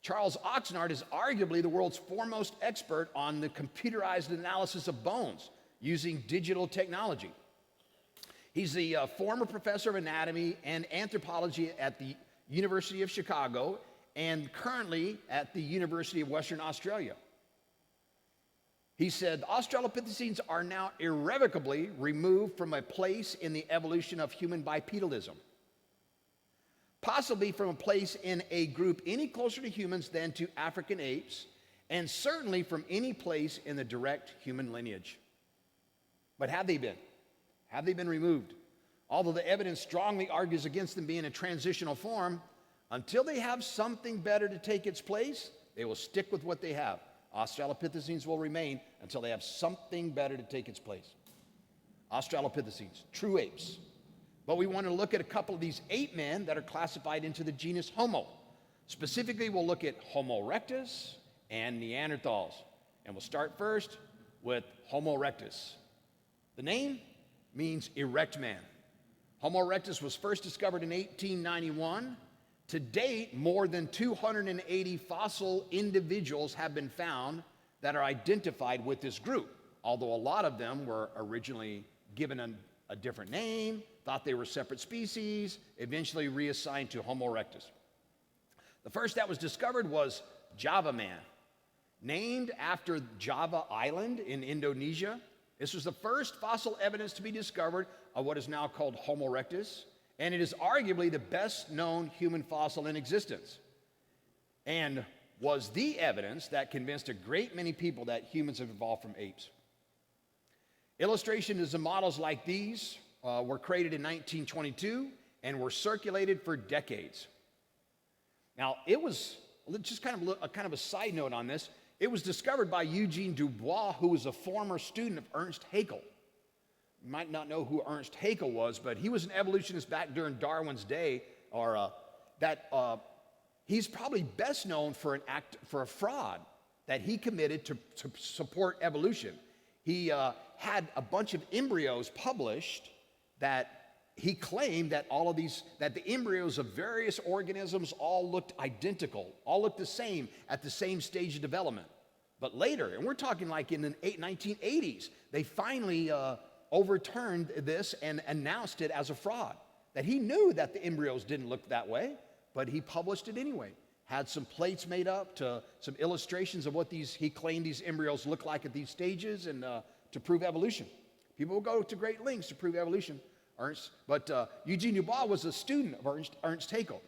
[SPEAKER 1] Charles Oxnard is arguably the world's foremost expert on the computerized analysis of bones using digital technology. He's the former professor of anatomy and anthropology at the University of Chicago and currently at the University of Western Australia. He said, Australopithecines are now irrevocably removed from a place in the evolution of human bipedalism, possibly from a place in a group any closer to humans than to African apes, and certainly from any place in the direct human lineage. But have they been? Have they been removed? Although the evidence strongly argues against them being a transitional form, until they have something better to take its place, they will stick with what they have. Australopithecines will remain until they have something better to take its place. Australopithecines, true apes. But we want to look at a couple of these ape-men that are classified into the genus Homo. Specifically, we'll look at Homo erectus and Neanderthals. And we'll start first with Homo erectus. The name means erect man. Homo erectus was first discovered in 1891. To date, more than 280 fossil individuals have been found that are identified with this group, although a lot of them were originally given a different name, thought they were separate species, eventually reassigned to Homo erectus. The first that was discovered was Java man, named after Java Island in Indonesia. This was the first fossil evidence to be discovered of what is now called Homo erectus, and it is arguably the best known human fossil in existence. and was the evidence that convinced a great many people that humans have evolved from apes. Illustrations and models like these were created in 1922 and were circulated for decades. Now, it was just kind of a side note on this. It was discovered by Eugene Dubois, who was a former student of Ernst Haeckel. You might not know who Ernst Haeckel was, but he was an evolutionist back during Darwin's day, he's probably best known for a fraud that he committed to support evolution. He had a bunch of embryos published that he claimed that that the embryos of various organisms all looked identical, all looked the same at the same stage of development. But later, and we're talking like in the 1980s, they finally overturned this and announced it as a fraud. That he knew that the embryos didn't look that way, but he published it anyway. Had some plates made up to some illustrations of what he claimed these embryos look like at these stages, and to prove evolution. People will go to great lengths to prove evolution. But Eugene Dubois was a student of Ernst Haeckel.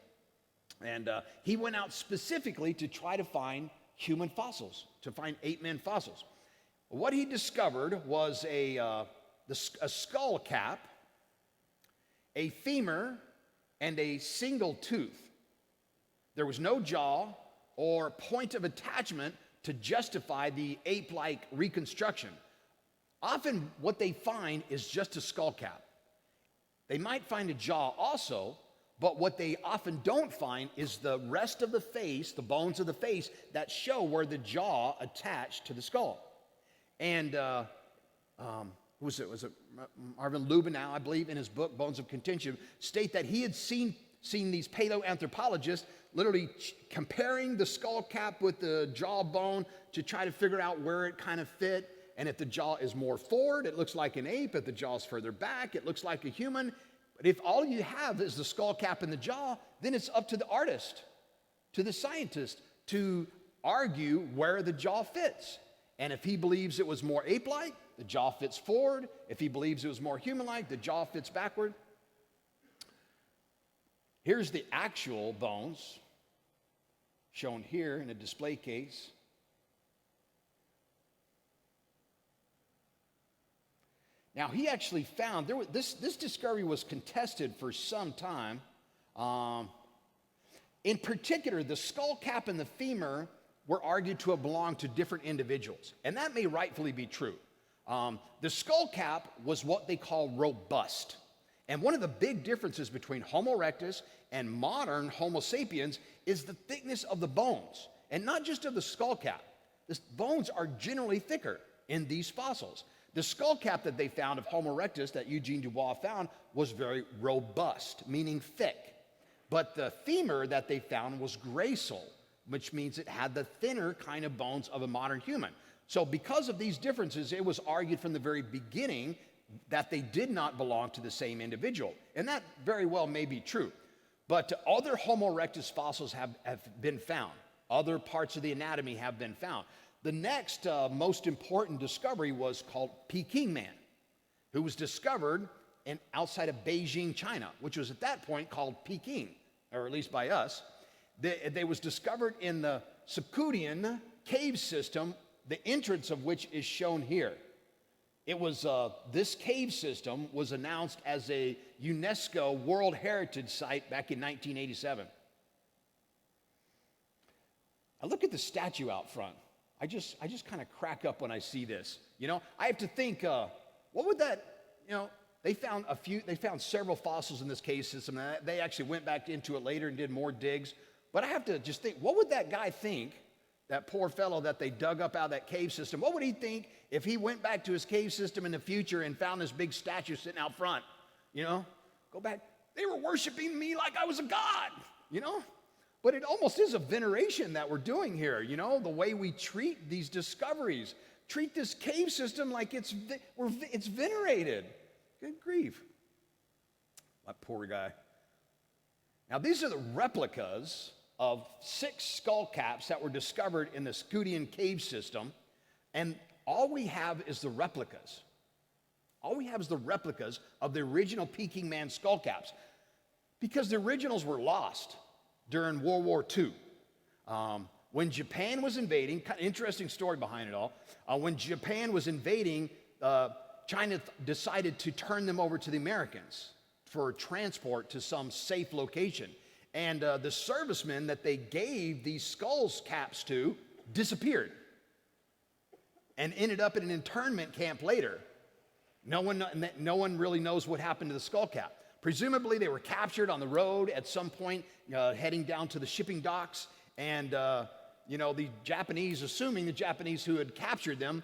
[SPEAKER 1] And he went out specifically to try to find human fossils, to find ape-men fossils. What he discovered was a skull cap, a femur, and a single tooth. There was no jaw or point of attachment to justify the ape-like reconstruction. Often what they find is just a skull cap. They might find a jaw also, but what they often don't find is the rest of the face, the bones of the face, that show where the jaw attached to the skull. And who was it? Was it Marvin Lubenow, I believe, in his book, Bones of Contention, state that he had seen these paleoanthropologists literally comparing the skull cap with the jawbone to try to figure out where it kind of fit. And if the jaw is more forward, it looks like an ape. If the jaw is further back, it looks like a human. But if all you have is the skull cap and the jaw, then it's up to the artist, to the scientist, to argue where the jaw fits. And if he believes it was more ape-like, the jaw fits forward. If he believes it was more human-like, the jaw fits backward. Here's the actual bones shown here in a display case. Now, he actually found, this discovery was contested for some time. In particular, the skull cap and the femur were argued to have belonged to different individuals, and that may rightfully be true. The skull cap was what they call robust, and one of the big differences between Homo erectus and modern Homo sapiens is the thickness of the bones, and not just of the skull cap. The bones are generally thicker in these fossils. The skull cap that they found of Homo erectus that Eugene Dubois found was very robust, meaning thick. But the femur that they found was gracile, which means it had the thinner kind of bones of a modern human. So because of these differences, it was argued from the very beginning that they did not belong to the same individual. And that very well may be true. But other Homo erectus fossils have been found. Other parts of the anatomy have been found. The next most important discovery was called Peking Man, who was discovered outside of Beijing, China, which was at that point called Peking, or at least by us. They was discovered in the Sakutian cave system, the entrance of which is shown here. It was this cave system was announced as a UNESCO World Heritage Site back in 1987. I look at the statue out front. I just kind of crack up when I see this. You know, I have to think, what would that, you know, they found several fossils in this cave system. And they actually went back into it later and did more digs. But I have to just think, what would that guy think, that poor fellow that they dug up out of that cave system, what would he think if he went back to his cave system in the future and found this big statue sitting out front? You know, go back, they were worshiping me like I was a god, you know? But it almost is a veneration that we're doing here, you know, the way we treat these discoveries. Treat this cave system like it's venerated. Good grief. That poor guy. Now, these are the replicas of 6 skull caps that were discovered in the Sakutian cave system, and all we have is the replicas. All we have is the replicas of the original Peking Man skull caps, because the originals were lost during World War II. When Japan was invading, kind of interesting story behind it all. When Japan was invading, China decided to turn them over to the Americans for transport to some safe location. And the servicemen that they gave these skulls caps to disappeared and ended up in an internment camp later. No one really knows what happened to the skull cap. Presumably, they were captured on the road at some point, heading down to the shipping docks, and the Japanese, assuming the Japanese who had captured them,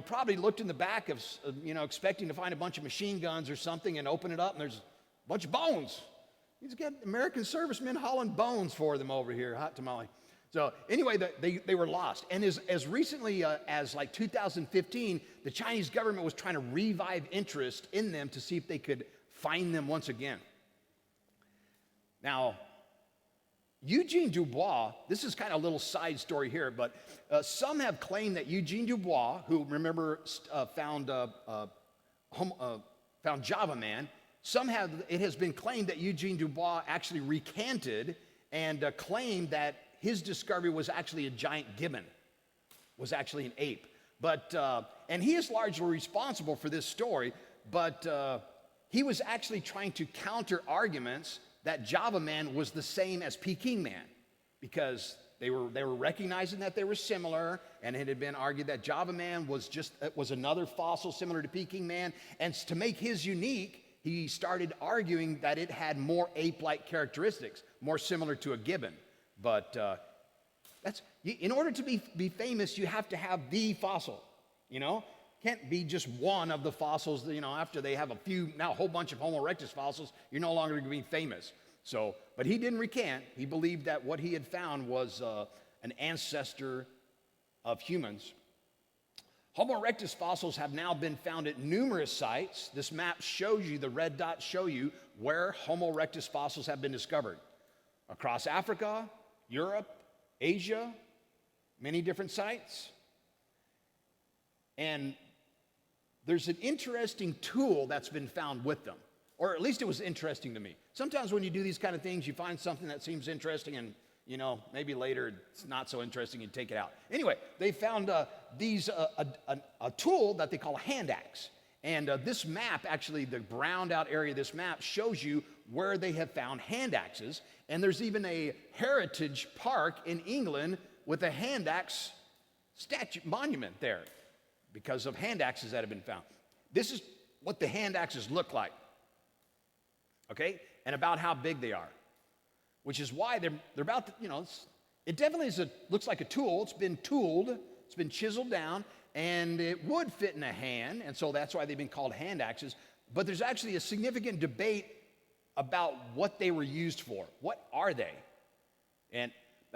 [SPEAKER 1] probably looked in the back of, expecting to find a bunch of machine guns or something, and open it up, and there's a bunch of bones. He's got American servicemen hauling bones for them over here, hot tamale. So anyway, they were lost. And as recently as like 2015, the Chinese government was trying to revive interest in them to see if they could find them once again. Now, Eugene Dubois, this is kind of a little side story here, but some have claimed that Eugene Dubois, who remember found Java Man, it has been claimed that Eugene Dubois actually recanted and claimed that his discovery was actually a giant gibbon, was actually an ape. But, and he is largely responsible for this story, but he was actually trying to counter arguments that Java Man was the same as Peking Man, because they were recognizing that they were similar, and it had been argued that Java Man was another fossil similar to Peking Man, and to make his unique, he started arguing that it had more ape-like characteristics, more similar to a gibbon. But in order to be famous, you have to have the fossil, Can't be just one of the fossils, after they have a whole bunch of Homo erectus fossils, you're no longer going to be famous. So, but he didn't recant. He believed that what he had found was an ancestor of humans. Homo erectus fossils have now been found at numerous sites. This map shows you, the red dots show you where Homo erectus fossils have been discovered. Across Africa, Europe, Asia, many different sites. And there's an interesting tool that's been found with them, or at least it was interesting to me. Sometimes when you do these kind of things, you find something that seems interesting and, maybe later it's not so interesting, you take it out. Anyway, they found a tool that they call a hand axe. And this map, actually the browned out area of this map shows you where they have found hand axes. And there's even a heritage park in England with a hand axe monument there because of hand axes that have been found. This is what the hand axes look like, okay? And about how big they are, which is why they're about, it definitely looks like a tool. It's been tooled, it's been chiseled down, and it would fit in a hand, and so that's why they've been called hand axes. But there's actually a significant debate about what they were used for. What are they? And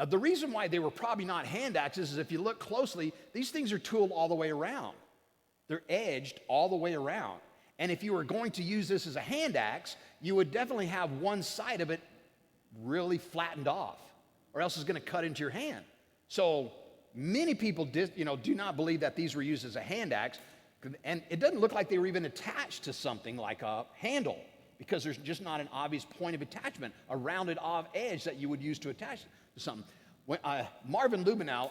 [SPEAKER 1] the reason why they were probably not hand axes is if you look closely, these things are tooled all the way around. They're edged all the way around. And if you were going to use this as a hand axe, you would definitely have one side of it really flattened off, or else it's going to cut into your hand. So many people do not believe that these were used as a hand axe, and it doesn't look like they were even attached to something like a handle, because there's just not an obvious point of attachment, a rounded off edge that you would use to attach to something. When, Marvin Lubenow,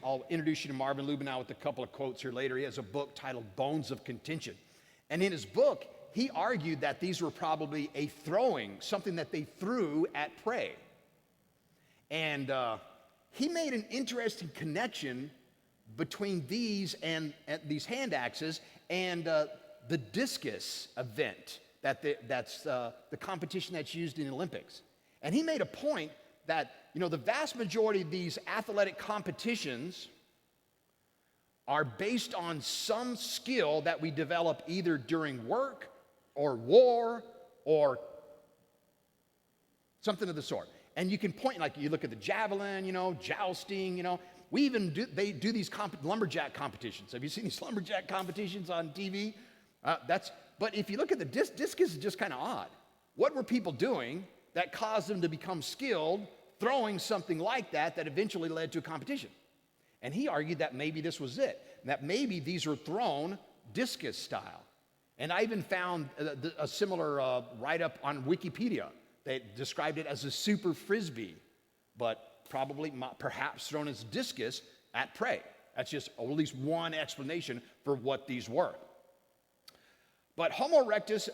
[SPEAKER 1] I'll introduce you to Marvin Lubenow with a couple of quotes here later. He has a book titled Bones of Contention. And in his book, he argued that these were probably something that they threw at prey. And he made an interesting connection between these and these hand axes and the discus event, that's the competition that's used in the Olympics. And he made a point that, the vast majority of these athletic competitions are based on some skill that we develop either during work or war or something of the sort. And you can point, like you look at the javelin, jousting, they do these lumberjack competitions. Have you seen these lumberjack competitions on TV? But if you look at the discus is just kind of odd. What were people doing that caused them to become skilled throwing something like that eventually led to a competition? And he argued that maybe this was it, that maybe these were thrown discus style. And I even found a similar write-up on Wikipedia that described it as a super frisbee. But perhaps thrown as discus at prey. That's just at least one explanation for what these were. But Homo erectus,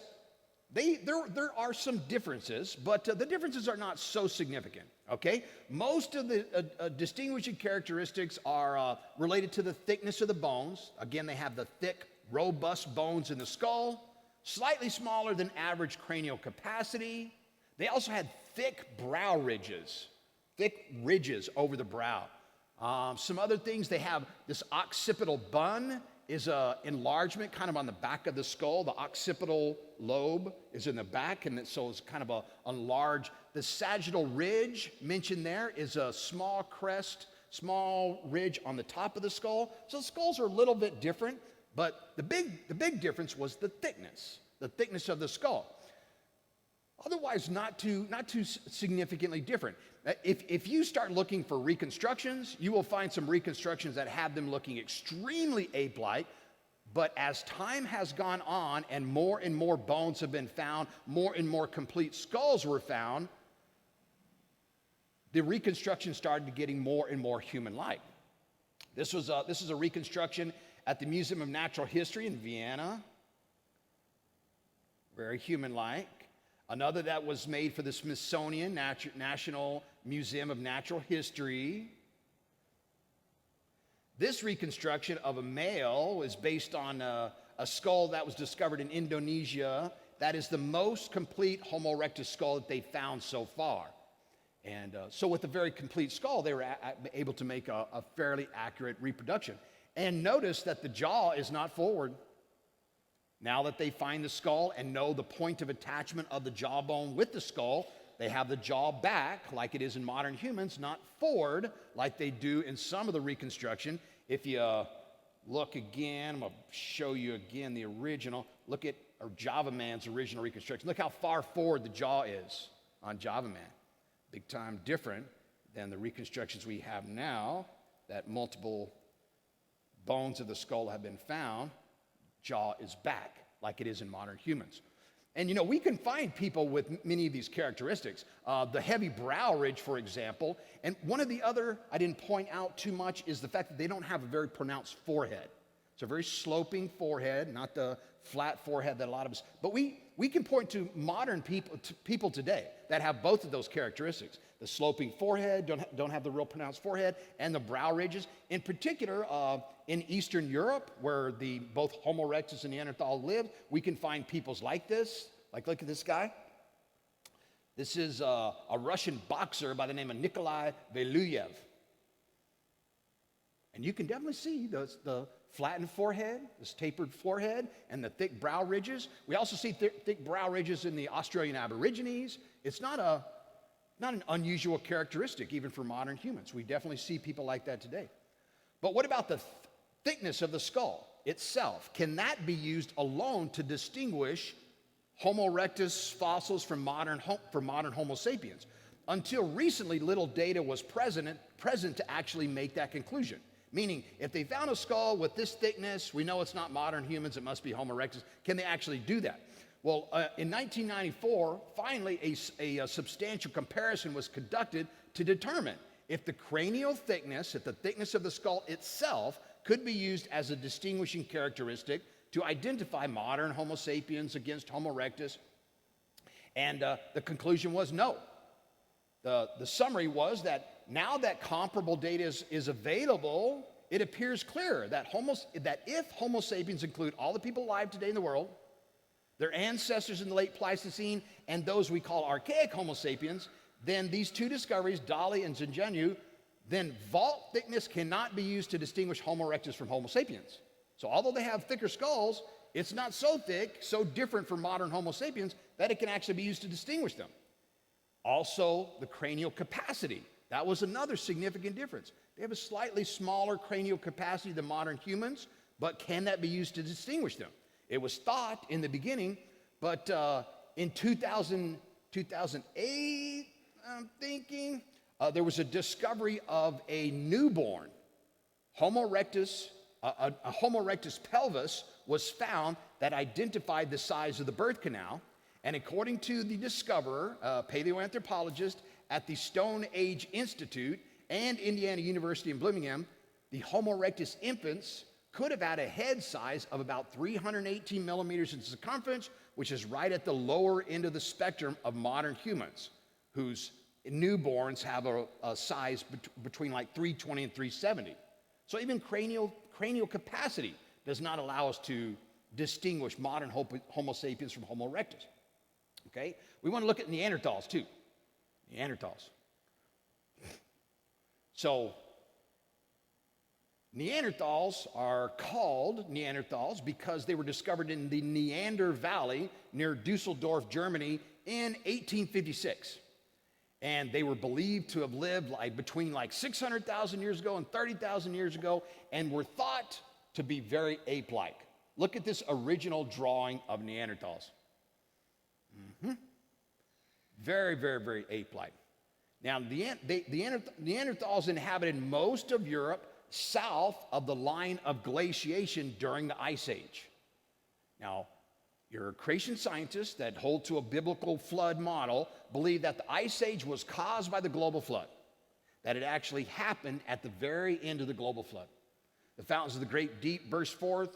[SPEAKER 1] there are some differences, but the differences are not so significant, okay? Most of the distinguishing characteristics are related to the thickness of the bones. Again, they have the thick, robust bones in the skull, slightly smaller than average cranial capacity. They also had thick brow ridges, thick ridges over the brow. Some other things, they have this occipital bun is an enlargement kind of on the back of the skull. The occipital lobe is in the back, and so it's kind of a enlarged. The sagittal ridge mentioned there is a small crest, small ridge on the top of the skull. So the skulls are a little bit different, but the big difference was the thickness of the skull. Otherwise, not too significantly different. If you start looking for reconstructions, you will find some reconstructions that have them looking extremely ape-like, but as time has gone on and more bones have been found, more and more complete skulls were found, the reconstruction started getting more and more human-like. This is a reconstruction at the Museum of Natural History in Vienna. Very human-like. Another that was made for the Smithsonian National Museum of Natural History. This reconstruction of a male is based on a skull that was discovered in Indonesia. That is the most complete Homo erectus skull that they found so far. And so with a very complete skull, they were able to make a fairly accurate reproduction. And notice that the jaw is not forward. Now that they find the skull and know the point of attachment of the jawbone with the skull, they have the jaw back like it is in modern humans, not forward like they do in some of the reconstruction. If you look again, I'm going to show you again the original. Look at Java Man's original reconstruction. Look how far forward the jaw is on Java Man. Big time different than the reconstructions we have now, that multiple bones of the skull have been found. Jaw is back like it is in modern humans. And we can find people with many of these characteristics. The heavy brow ridge, for example, and one of the other I didn't point out too much is the fact that they don't have a very pronounced forehead. It's a very sloping forehead, not the flat forehead that a lot of us, but we can point to modern people today that have both of those characteristics. The sloping forehead, don't have the real pronounced forehead, and the brow ridges. In particular, in Eastern Europe, where both Homo erectus and Neanderthal lived, we can find peoples like this. Like, look at this guy. This is a Russian boxer by the name of Nikolai Valuyev. And you can definitely see the flattened forehead, this tapered forehead, and the thick brow ridges. We also see thick brow ridges in the Australian Aborigines. It's not an unusual characteristic, even for modern humans. We definitely see people like that today. But what about the thickness of the skull itself? Can that be used alone to distinguish Homo erectus fossils from modern Homo sapiens? Until recently, little data was present to actually make that conclusion. Meaning, if they found a skull with this thickness, we know it's not modern humans, it must be Homo erectus. Can they actually do that? Well, in 1994, finally a substantial comparison was conducted to determine if the cranial thickness, if the thickness of the skull itself could be used as a distinguishing characteristic to identify modern Homo sapiens against Homo erectus. And the conclusion was no. The summary was that now that comparable data is available, it appears clear that if Homo sapiens include all the people alive today in the world, their ancestors in the late Pleistocene, and those we call archaic Homo sapiens, then these two discoveries, Dali and Zingenu, then vault thickness cannot be used to distinguish Homo erectus from Homo sapiens. So although they have thicker skulls, it's not so thick, so different from modern Homo sapiens, that it can actually be used to distinguish them. Also, the cranial capacity. That was another significant difference. They have a slightly smaller cranial capacity than modern humans, but can that be used to distinguish them? It was thought in the beginning, but in 2008, I'm thinking, there was a discovery of a newborn Homo erectus, a Homo erectus pelvis was found that identified the size of the birth canal. And according to the discoverer, paleoanthropologist at the Stone Age Institute and Indiana University in Birmingham, the Homo erectus infants could have had a head size of about 318 millimeters in circumference, which is right at the lower end of the spectrum of modern humans, whose newborns have a size between like 320 and 370. So even cranial capacity does not allow us to distinguish modern Homo sapiens from Homo erectus. Okay? We want to look at Neanderthals too. Neanderthals. So, Neanderthals are called Neanderthals because they were discovered in the Neander Valley near Dusseldorf, Germany in 1856. And they were believed to have lived between 600,000 years ago and 30,000 years ago, and were thought to be very ape-like. Look at this original drawing of Neanderthals. Very, very, very ape-like. Now, the Neanderthals inhabited most of Europe south of the line of glaciation during the Ice Age. Now, your creation scientists that hold to a biblical flood model believe that the Ice Age was caused by the global flood, that it actually happened at the very end of the global flood. The fountains of the great deep burst forth,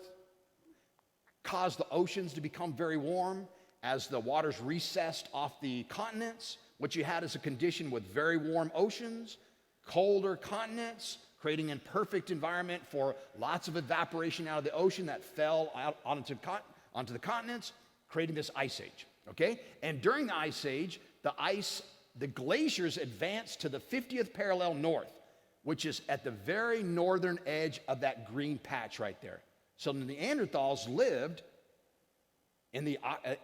[SPEAKER 1] caused the oceans to become very warm as the waters recessed off the continents. What you had is a condition with very warm oceans, colder continents, creating a perfect environment for lots of evaporation out of the ocean that fell out onto the continents, creating this ice age, okay? And during the ice age, the glaciers advanced to the 50th parallel north, which is at the very northern edge of that green patch right there. So the Neanderthals lived in the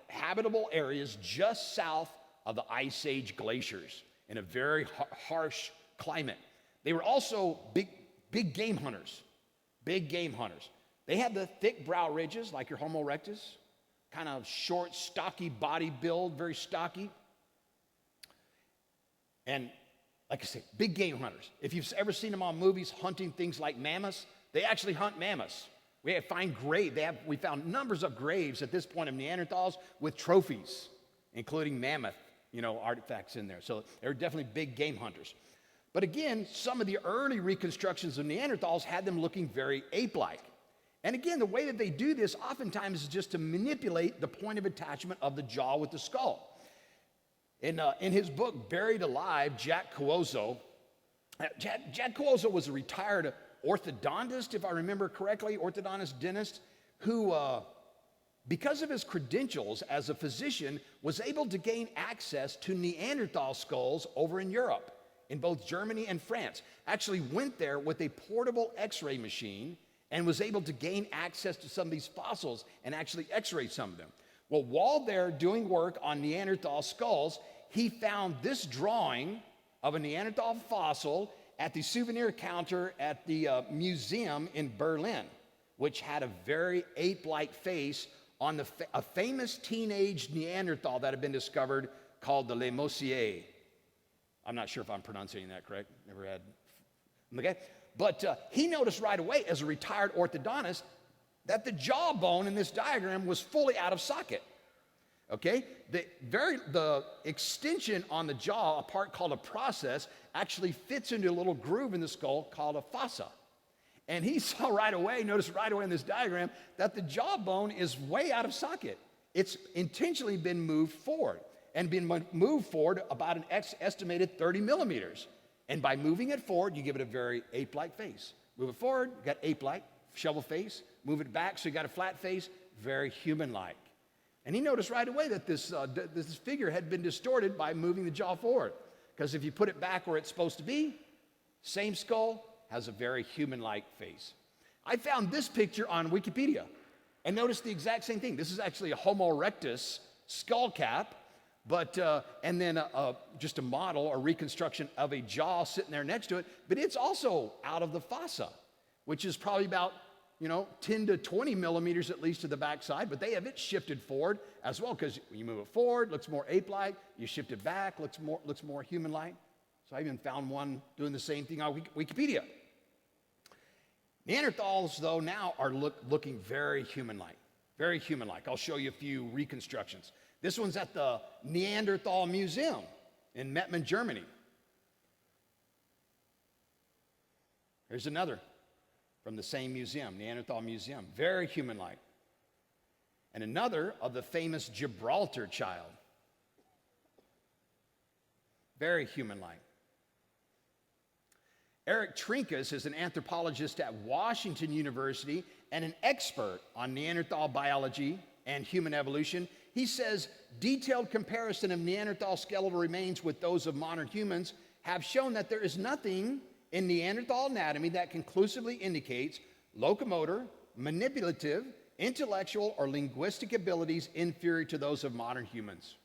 [SPEAKER 1] habitable areas just south of the Ice Age glaciers in a very harsh climate. They were also big game hunters, big game hunters. They had the thick brow ridges like your Homo erectus, kind of short, stocky body build, very stocky. And like I said, big game hunters. If you've ever seen them on movies hunting things like mammoths, they actually hunt mammoths. We found numbers of graves at this point of Neanderthals with trophies, including mammoth, artifacts in there. So they're definitely big game hunters. But again, some of the early reconstructions of Neanderthals had them looking very ape-like. And again, the way that they do this oftentimes is just to manipulate the point of attachment of the jaw with the skull. In his book, Buried Alive, Jack Cuozzo was a retired orthodontist, if I remember correctly, orthodontist dentist, who, because of his credentials as a physician, was able to gain access to Neanderthal skulls over in Europe, in both Germany and France. Actually went there with a portable x-ray machine and was able to gain access to some of these fossils and actually x-ray some of them. Well, while they're doing work on Neanderthal skulls, he found this drawing of a Neanderthal fossil at the souvenir counter at the museum in Berlin, which had a very ape-like face on a famous teenage Neanderthal that had been discovered called the Le Mosier. I'm not sure if I'm pronouncing that correct. Never had. Okay? But he noticed right away as a retired orthodontist that the jawbone in this diagram was fully out of socket. Okay? The extension on the jaw, a part called a process, actually fits into a little groove in the skull called a fossa. And he noticed right away in this diagram that the jawbone is way out of socket. It's intentionally been moved forward and been moved forward about an estimated 30 millimeters. And by moving it forward, you give it a very ape-like face. Move it forward, you got ape-like, shovel face. Move it back, so you got a flat face, very human-like. And he noticed right away that this figure had been distorted by moving the jaw forward. Because if you put it back where it's supposed to be, same skull, has a very human-like face. I found this picture on Wikipedia and noticed the exact same thing. This is actually a Homo erectus skull cap, but and then just a model or reconstruction of a jaw sitting there next to it, but it's also out of the fossa, which is probably about 10 to 20 millimeters at least to the backside, but they have it shifted forward as well, because when you move it forward, looks more ape-like. You shift it back, looks more human-like. So I even found one doing the same thing on Wikipedia. Neanderthals, though, now are looking very human-like, very human-like. I'll show you a few reconstructions. This one's at the Neanderthal Museum in Mettmann, Germany. Here's another from the same museum, Neanderthal Museum, very human-like. And another of the famous Gibraltar child, very human-like. Eric Trinkas is an anthropologist at Washington University and an expert on Neanderthal biology and human evolution. He says detailed comparison of Neanderthal skeletal remains with those of modern humans have shown that there is nothing in Neanderthal anatomy that conclusively indicates locomotor, manipulative, intellectual, or linguistic abilities inferior to those of modern humans.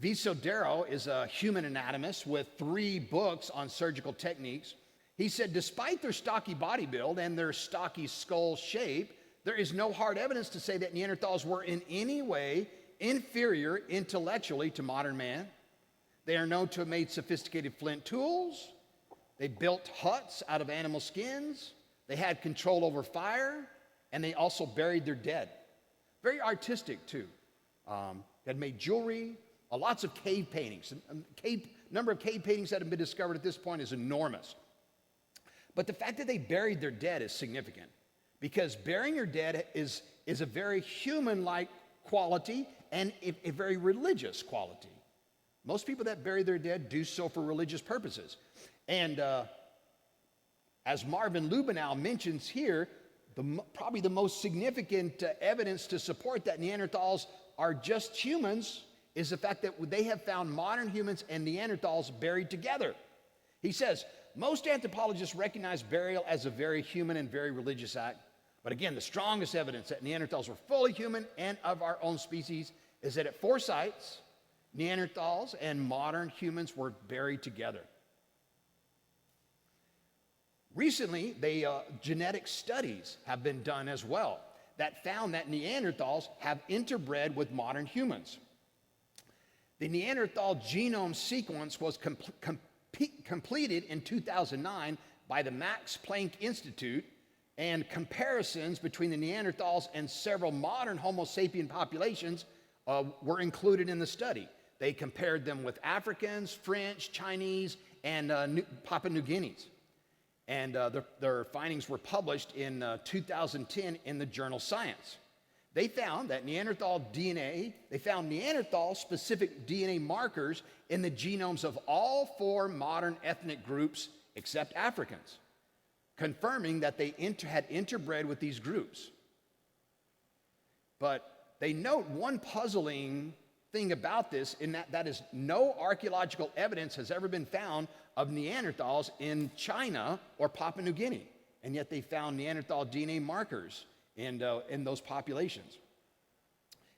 [SPEAKER 1] Visodero is a human anatomist with 3 books on surgical techniques. He said, despite their stocky body build and their stocky skull shape, there is no hard evidence to say that Neanderthals were in any way inferior intellectually to modern man. They are known to have made sophisticated flint tools. They built huts out of animal skins. They had control over fire, and they also buried their dead. Very artistic, too. Had made jewelry, lots of cave paintings. Number of cave paintings that have been discovered at this point is enormous. But the fact that they buried their dead is significant, because burying your dead is a very human-like quality and a very religious quality. Most people that bury their dead do so for religious purposes. And as Marvin Lubenow mentions here, probably the most significant evidence to support that Neanderthals are just humans is the fact that they have found modern humans and Neanderthals buried together. He says, most anthropologists recognize burial as a very human and very religious act. But again, the strongest evidence that Neanderthals were fully human and of our own species is that at 4 sites, Neanderthals and modern humans were buried together. Recently, genetic studies have been done as well that found that Neanderthals have interbred with modern humans. The Neanderthal genome sequence was completed in 2009 by the Max Planck Institute, and comparisons between the Neanderthals and several modern Homo sapien populations were included in the study. They compared them with Africans, French, Chinese, and Papua New Guineas. And their findings were published in 2010 in the journal Science. They found that Neanderthal-specific DNA markers in the genomes of all 4 modern ethnic groups except Africans, confirming that they had interbred with these groups. But they note one puzzling thing about this, in that is no archaeological evidence has ever been found of Neanderthals in China or Papua New Guinea, and yet they found Neanderthal DNA markers in those populations.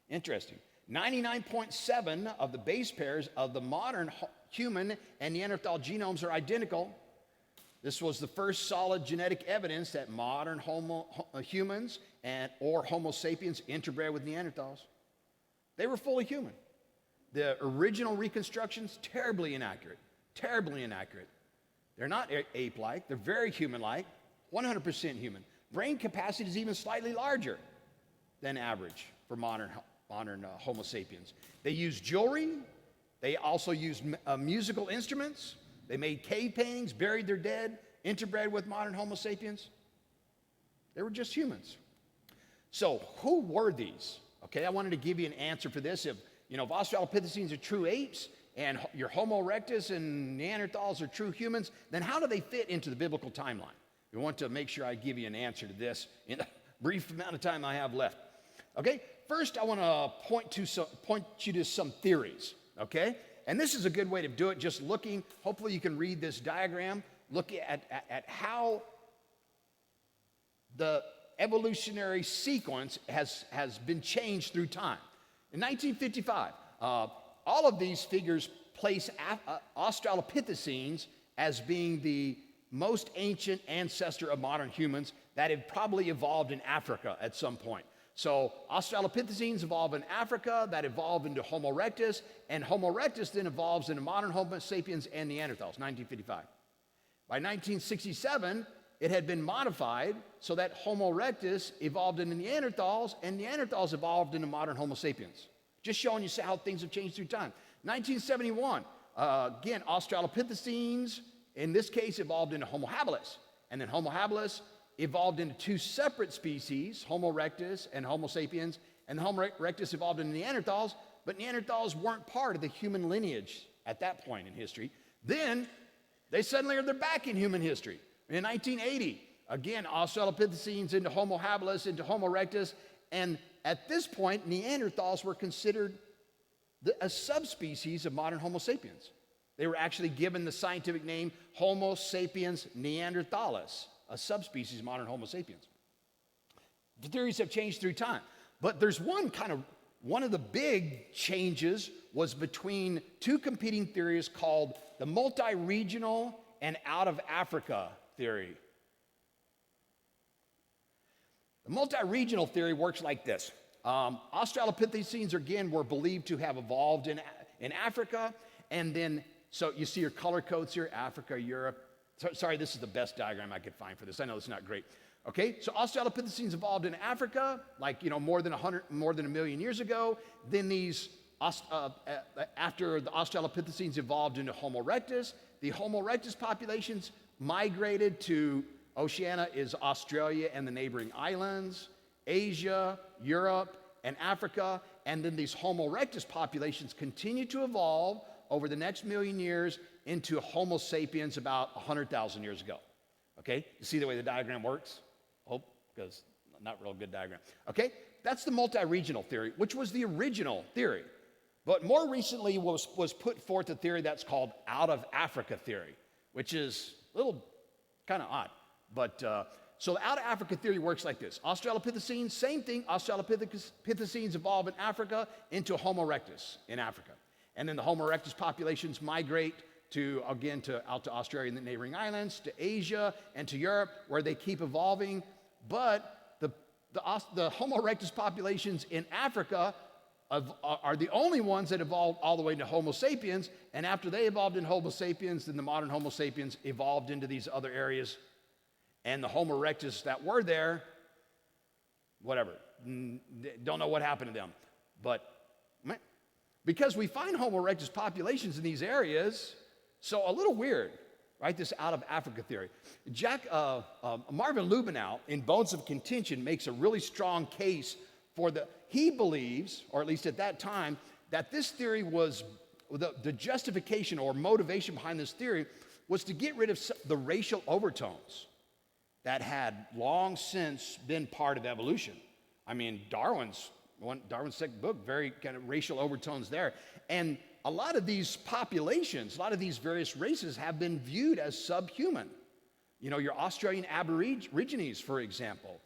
[SPEAKER 1] Interesting. 99.7 of the base pairs of the modern human and Neanderthal genomes are identical. This was the first solid genetic evidence that modern humans or Homo sapiens interbred with Neanderthals. They were fully human. The original reconstructions, terribly inaccurate, terribly inaccurate. They're not ape-like, they're very human-like, 100% human. Brain capacity is even slightly larger than average for modern Homo sapiens. They used jewelry, they also used musical instruments, they made cave paintings, buried their dead, interbred with modern Homo sapiens. They were just humans. So who were these? Okay, I wanted to give you an answer for this. If Australopithecines are true apes, and your Homo erectus and Neanderthals are true humans, then how do they fit into the biblical timeline? We want to make sure I give you an answer to this in the brief amount of time I have left. Okay, first I want to point you to some theories, okay? And this is a good way to do it, just looking, hopefully you can read this diagram, look at how the evolutionary sequence has been changed through time. In 1955, all of these figures place Australopithecines as being the most ancient ancestor of modern humans that had probably evolved in Africa at some point. So Australopithecines evolved in Africa, that evolved into Homo erectus, and Homo erectus then evolves into modern Homo sapiens and Neanderthals, 1955. By 1967, it had been modified so that Homo erectus evolved into Neanderthals, and Neanderthals evolved into modern Homo sapiens. Just showing you how things have changed through time. 1971, again, Australopithecines in this case, evolved into Homo habilis. And then Homo habilis evolved into two separate species, Homo erectus and Homo sapiens. And the Homo erectus evolved into Neanderthals, but Neanderthals weren't part of the human lineage at that point in history. Then they're back in human history. In 1980, again, Australopithecines into Homo habilis, into Homo erectus, and at this point, Neanderthals were considered a subspecies of modern Homo sapiens. They were actually given the scientific name Homo sapiens neanderthalis, a subspecies of modern Homo sapiens. The theories have changed through time, but there's one of the big changes was between two competing theories called the multi-regional and out of Africa theory. The multi-regional theory works like this. Australopithecines, again, were believed to have evolved in Africa, and then, so you see your color codes here, Africa, Europe. Sorry, this is the best diagram I could find for this. I know it's not great. Okay, so Australopithecines evolved in Africa, like, more than a million years ago. Then after the Australopithecines evolved into Homo erectus, the Homo erectus populations migrated to Oceania, is Australia and the neighboring islands, Asia, Europe, and Africa. And then these Homo erectus populations continue to evolve over the next million years into Homo sapiens about 100,000 years ago. Okay, you see the way the diagram works? Hope, because not real good diagram. Okay, that's the multi-regional theory, which was the original theory. But more recently was put forth a theory that's called out of Africa theory, which is a little kind of odd. But so the out of Africa theory works like this. Australopithecines, same thing. Australopithecines evolve in Africa into Homo erectus in Africa. And then the Homo erectus populations migrate out to Australia and the neighboring islands, to Asia and to Europe, where they keep evolving. But the Homo erectus populations in Africa are the only ones that evolved all the way into Homo sapiens. And after they evolved in Homo sapiens, then the modern Homo sapiens evolved into these other areas. And the Homo erectus that were there, whatever, don't know what happened to them. But because we find Homo erectus populations in these areas, so a little weird, right? This out of Africa theory. Marvin Lubenow in Bones of Contention makes a really strong case for he believes, or at least at that time, that this theory was, the justification or motivation behind this theory was to get rid of the racial overtones that had long since been part of evolution. I mean, Darwin's second book, very kind of racial overtones there. And a lot of these populations, a lot of these various races have been viewed as subhuman. Your Australian Aborigines, for example.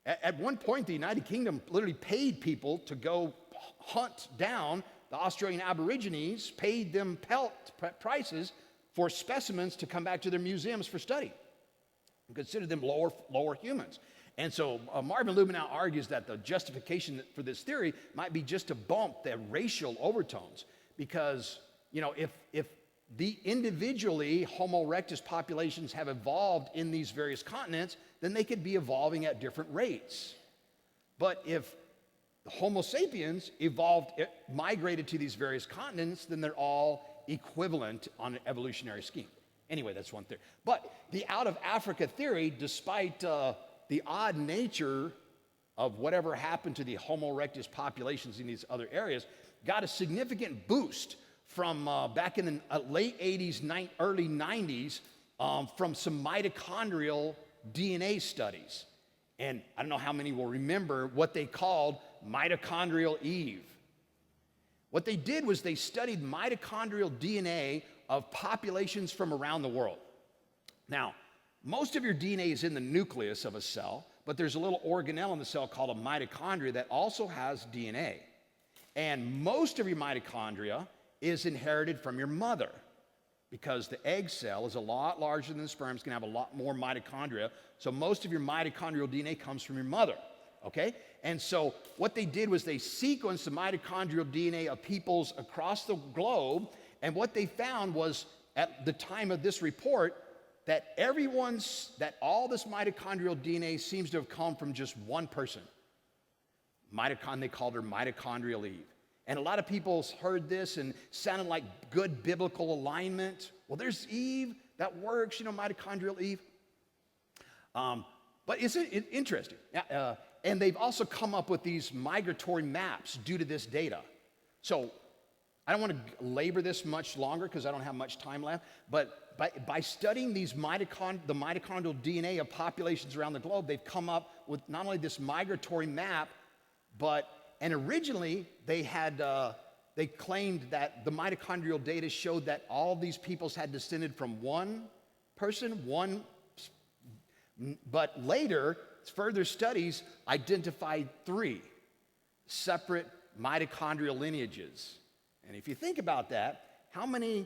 [SPEAKER 1] At one point, the United Kingdom literally paid people to go hunt down the Australian Aborigines, paid them prices for specimens to come back to their museums for study. Consider them lower humans. And so Marvin Lubenow argues that the justification for this theory might be just to bump the racial overtones, because if the individually Homo erectus populations have evolved in these various continents, then they could be evolving at different rates. But if the Homo sapiens migrated to these various continents, then they're all equivalent on an evolutionary scheme. Anyway, that's one theory. But the out of Africa theory, despite the odd nature of whatever happened to the Homo erectus populations in these other areas, got a significant boost from back in the late 80s, early 90s, from some mitochondrial DNA studies. And I don't know how many will remember what they called mitochondrial Eve. What they did was they studied mitochondrial DNA of populations from around the world. Now, most of your DNA is in the nucleus of a cell, but there's a little organelle in the cell called a mitochondria that also has DNA. And most of your mitochondria is inherited from your mother, because the egg cell is a lot larger than the sperm. It's going to have a lot more mitochondria. So most of your mitochondrial DNA comes from your mother, okay? And so what they did was they sequenced the mitochondrial DNA of peoples across the globe, and what they found was, at the time of this report, that all this mitochondrial DNA seems to have come from just one person. They called her mitochondrial Eve. And a lot of people heard this and sounded like good biblical alignment. well, there's Eve, that works, mitochondrial Eve. But isn't it interesting? And they've also come up with these migratory maps due to this data. So I don't want to labor this much longer because I don't have much time left, but by studying the mitochondrial DNA of populations around the globe, they've come up with not only this migratory map, and originally they claimed that the mitochondrial data showed that all these peoples had descended from one person, but later, further studies identified 3 separate mitochondrial lineages. And if you think about that, how many,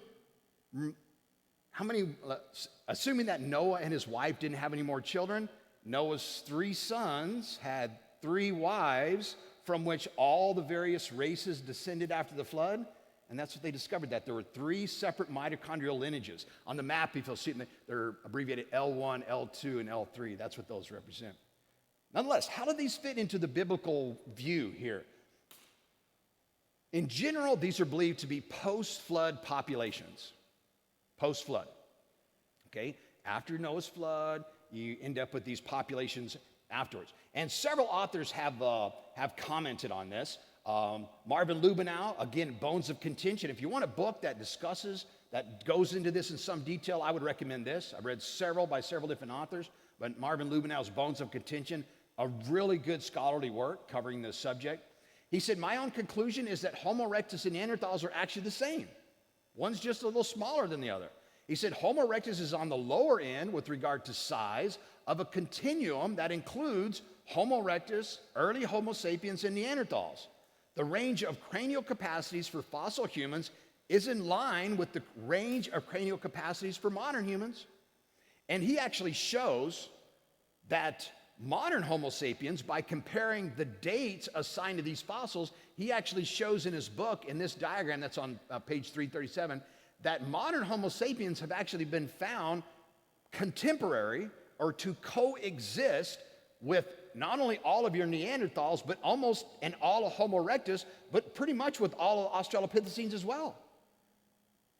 [SPEAKER 1] assuming that Noah and his wife didn't have any more children, Noah's 3 sons had 3 wives from which all the various races descended after the flood. And that's what they discovered, that there were 3 separate mitochondrial lineages. On the map, if you'll see them, they're abbreviated L1, L2, and L3. That's what those represent. Nonetheless, how do these fit into the biblical view here? In general, these are believed to be post-flood populations. Post-flood. Okay? After Noah's flood, you end up with these populations afterwards. And several authors have commented on this. Marvin Lubenow, again, Bones of Contention. If you want a book that goes into this in some detail, I would recommend this. I've read several by several different authors, but Marvin Lubenow's Bones of Contention, a really good scholarly work covering this subject. He said, my own conclusion is that Homo erectus and Neanderthals are actually the same. One's just a little smaller than the other. He said, Homo erectus is on the lower end with regard to size of a continuum that includes Homo erectus, early Homo sapiens, and Neanderthals. The range of cranial capacities for fossil humans is in line with the range of cranial capacities for modern humans. And he actually shows that modern Homo sapiens, by comparing the dates assigned to these fossils, he actually shows in his book, in this diagram that's on page 337, that modern Homo sapiens have actually been found contemporary or to coexist with not only all of your Neanderthals, but almost and all of Homo erectus, but pretty much with all of Australopithecines as well.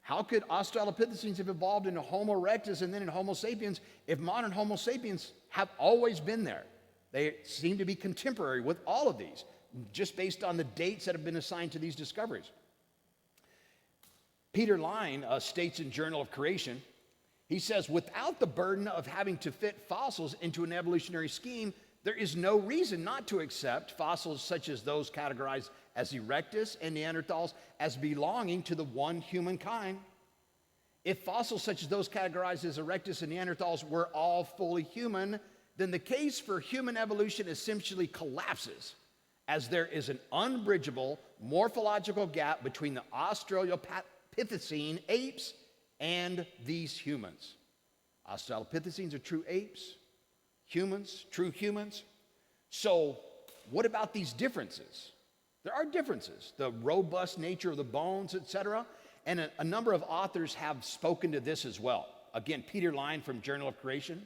[SPEAKER 1] How could Australopithecines have evolved into Homo erectus and then in Homo sapiens if modern Homo sapiens have always been there? They seem to be contemporary with all of these, just based on the dates that have been assigned to these discoveries. Peter Line states in Journal of Creation, he says, without the burden of having to fit fossils into an evolutionary scheme, there is no reason not to accept fossils such as those categorized as erectus and Neanderthals as belonging to the one humankind. If fossils such as those categorized as erectus and Neanderthals were all fully human, then the case for human evolution essentially collapses, as there is an unbridgeable morphological gap between the Australopithecine apes and these humans. Australopithecines are true apes, humans, true humans. So what about these differences? There are differences, the robust nature of the bones, etc. And a number of authors have spoken to this as well. Again, Peter Line from Journal of Creation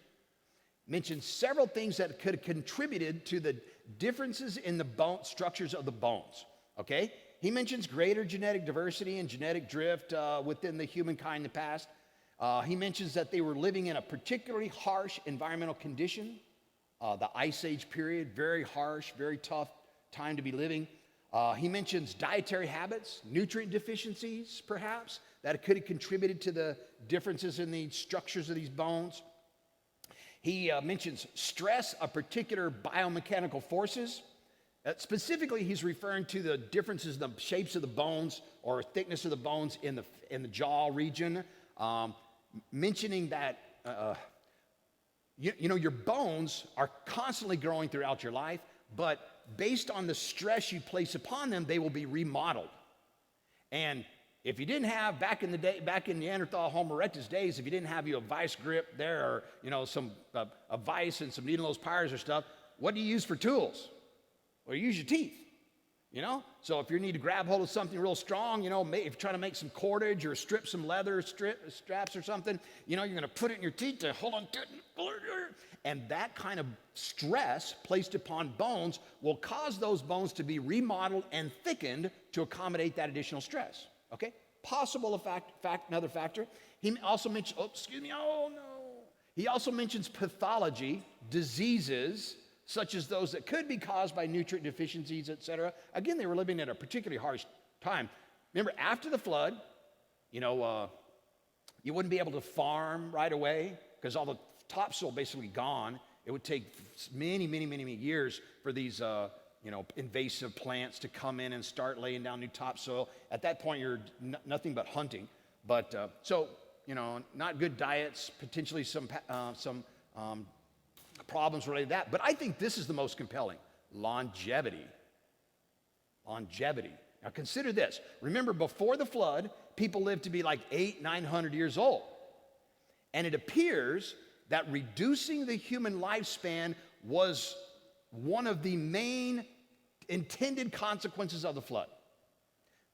[SPEAKER 1] mentions several things that could have contributed to the differences in the bone structures of the bones, okay? He mentions greater genetic diversity and genetic drift within the humankind in the past. He mentions that they were living in a particularly harsh environmental condition, the Ice Age period, very harsh, very tough time to be living. He mentions dietary habits, nutrient deficiencies, perhaps, that could have contributed to the differences in the structures of these bones. He mentions stress of particular biomechanical forces. Specifically, he's referring to the differences in the shapes of the bones or thickness of the bones in the jaw region, mentioning that your bones are constantly growing throughout your life, but based on the stress you place upon them, they will be remodeled. And if you didn't have, back in Neanderthal Homo erectus days, if you didn't have a vice grip there, or a vice and some needle nose pliers or stuff, what do you use for tools? Well, you use your teeth. So if you need to grab hold of something real strong, if you're trying to make some cordage or strip some leather straps or something, you're going to put it in your teeth to hold on to it. And that kind of stress placed upon bones will cause those bones to be remodeled and thickened to accommodate that additional stress, okay? possible another factor. He also mentions, He also mentions pathology, diseases, such as those that could be caused by nutrient deficiencies, etc. Again, they were living at a particularly harsh time. Remember, after the flood, you wouldn't be able to farm right away because all the topsoil basically gone. It would take many, many, many, many years for these invasive plants to come in and start laying down new topsoil. At that point, you're nothing but hunting. But not good diets, potentially some problems related to that. But I think this is the most compelling: longevity. Longevity. Now consider this. Remember, before the flood, people lived to be like 800-900 years old. And it appears that reducing the human lifespan was one of the main intended consequences of the flood.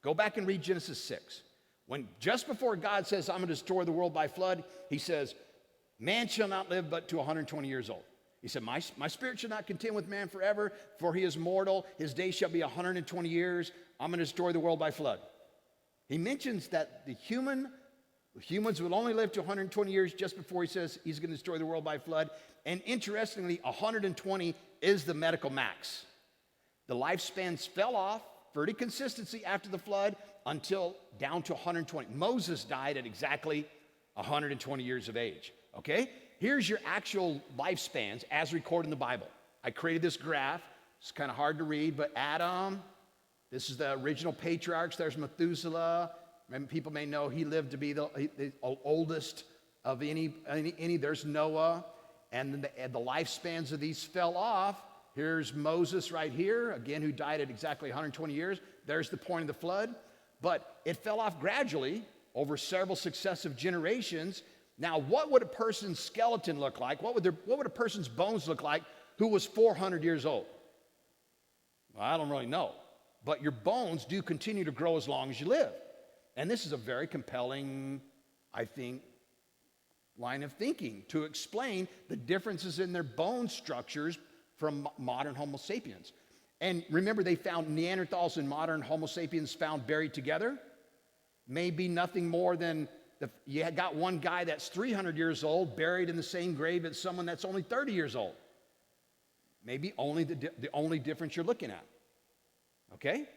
[SPEAKER 1] Go back and read Genesis 6. When just before God says, I'm going to destroy the world by flood, he says, man shall not live but to 120 years old. He said, my spirit shall not contend with man forever, for he is mortal. His days shall be 120 years. I'm going to destroy the world by flood. He mentions that humans will only live to 120 years just before he says he's going to destroy the world by flood. And interestingly, 120 is the medical max. The lifespans fell off pretty consistency after the flood until down to 120. Moses died at exactly 120 years of age. Okay? Here's your actual lifespans as recorded in the Bible. I created this graph. It's kind of hard to read, but Adam, this is the original patriarchs. There's Methuselah. People may know he lived to be the oldest of any. There's Noah. And the lifespans of these fell off. Here's Moses right here, again, who died at exactly 120 years. There's the point of the flood. But it fell off gradually over several successive generations. Now, what would a person's skeleton look like? What would a person's bones look like who was 400 years old? Well, I don't really know. But your bones do continue to grow as long as you live. And this is a very compelling, I think, line of thinking to explain the differences in their bone structures from modern Homo sapiens. And remember, they found Neanderthals and modern Homo sapiens found buried together. Maybe nothing more than, you got one guy that's 300 years old buried in the same grave as someone that's only 30 years old. Maybe only the only difference you're looking at. Okay?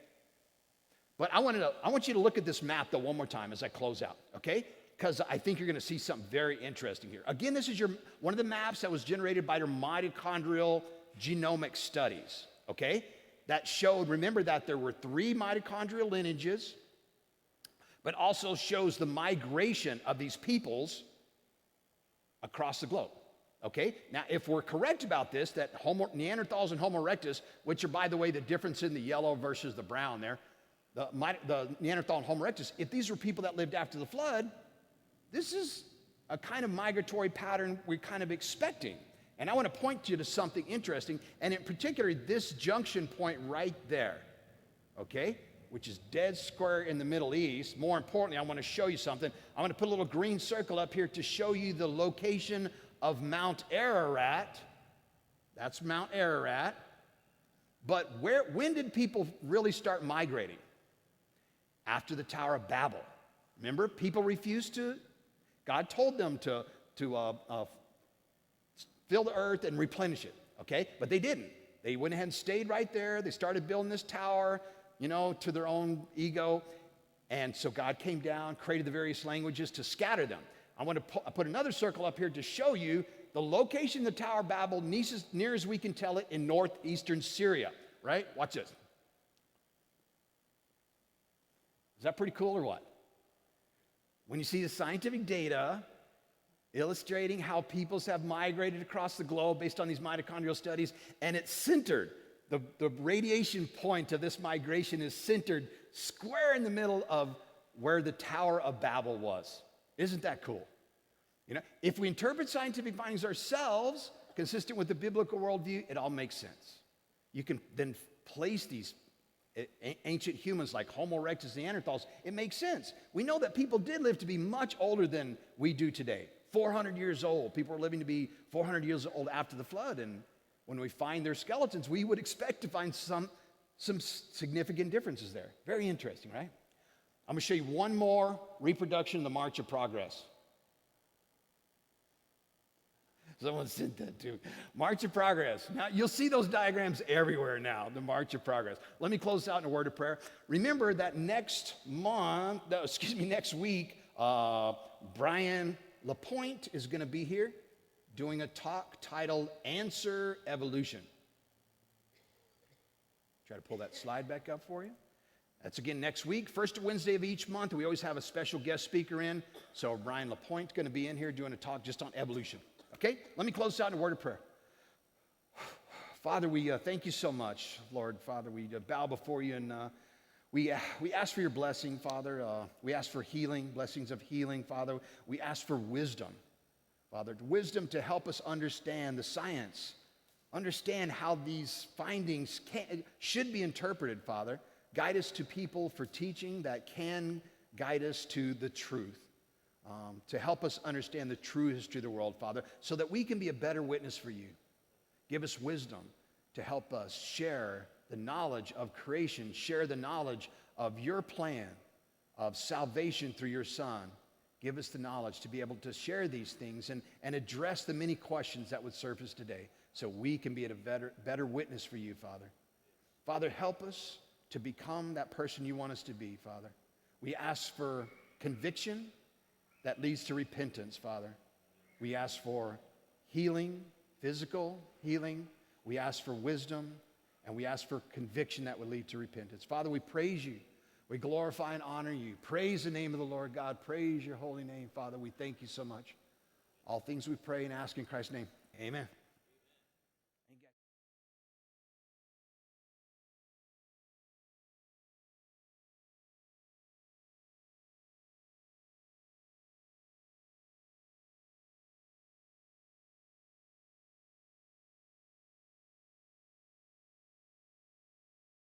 [SPEAKER 1] But I want you to look at this map, though, one more time as I close out, okay? Because I think you're going to see something very interesting here. Again, this is one of the maps that was generated by their mitochondrial genomic studies, okay? That showed, remember that there were 3 mitochondrial lineages, but also shows the migration of these peoples across the globe, okay? Now, if we're correct about this, that Neanderthals and Homo erectus, which are, by the way, the difference in the yellow versus the brown there, the Neanderthal and Homo erectus, if these were people that lived after the flood, this is a kind of migratory pattern we're kind of expecting. And I want to point you to something interesting, and in particular, this junction point right there, okay, which is dead square in the Middle East. More importantly, I want to show you something. I'm going to put a little green circle up here to show you the location of Mount Ararat. That's Mount Ararat. But when did people really start migrating? After the Tower of Babel. Remember, people refused to. God told them to fill the earth and replenish it, okay? But they didn't. They went ahead and stayed right there. They started building this tower, to their own ego. And so God came down, created the various languages to scatter them. I want to put another circle up here to show you the location of the Tower of Babel, near as we can tell it, in northeastern Syria, right? Watch this. Is that pretty cool or what? When you see the scientific data illustrating how peoples have migrated across the globe based on these mitochondrial studies, and it's centered, the radiation point of this migration is centered square in the middle of where the Tower of Babel was. Isn't that cool? If we interpret scientific findings ourselves, consistent with the biblical worldview, it all makes sense. You can then place these ancient humans like Homo erectus, Neanderthals. It makes sense. We know that people did live to be much older than we do today. 400 years old. People were living to be 400 years old after the flood. And when we find their skeletons, we would expect to find some significant differences there. Very interesting, right? I'm going to show you one more reproduction of the March of Progress. Someone said that too. March of Progress. Now, you'll see those diagrams everywhere now, the March of Progress. Let me close out in a word of prayer. Remember that next week, Brian LaPointe is going to be here doing a talk titled Answer Evolution. Try to pull that slide back up for you. That's again next week, first Wednesday of each month. We always have a special guest speaker in. So Brian LaPointe is going to be in here doing a talk just on evolution. Okay, let me close out in a word of prayer. Father, we thank you so much, Lord. Father, we bow before you and we ask for your blessing, Father. We ask for healing, blessings of healing, Father. We ask for wisdom, Father, wisdom to help us understand the science, understand how these findings should be interpreted, Father. Guide us to people for teaching that can guide us to the truth. To help us understand the true history of the world, Father, so that we can be a better witness for you. Give us wisdom to help us share the knowledge of creation, share the knowledge of your plan of salvation through your Son. Give us the knowledge to be able to share these things and address the many questions that would surface today so we can be a better witness for you, Father. Father, help us to become that person you want us to be, Father. We ask for conviction that leads to repentance, Father. We ask for healing, physical healing. We ask for wisdom, and we ask for conviction that would lead to repentance. Father, we praise you. We glorify and honor you. Praise the name of the Lord God. Praise your holy name, Father. We thank you so much. All things we pray and ask in Christ's name. Amen.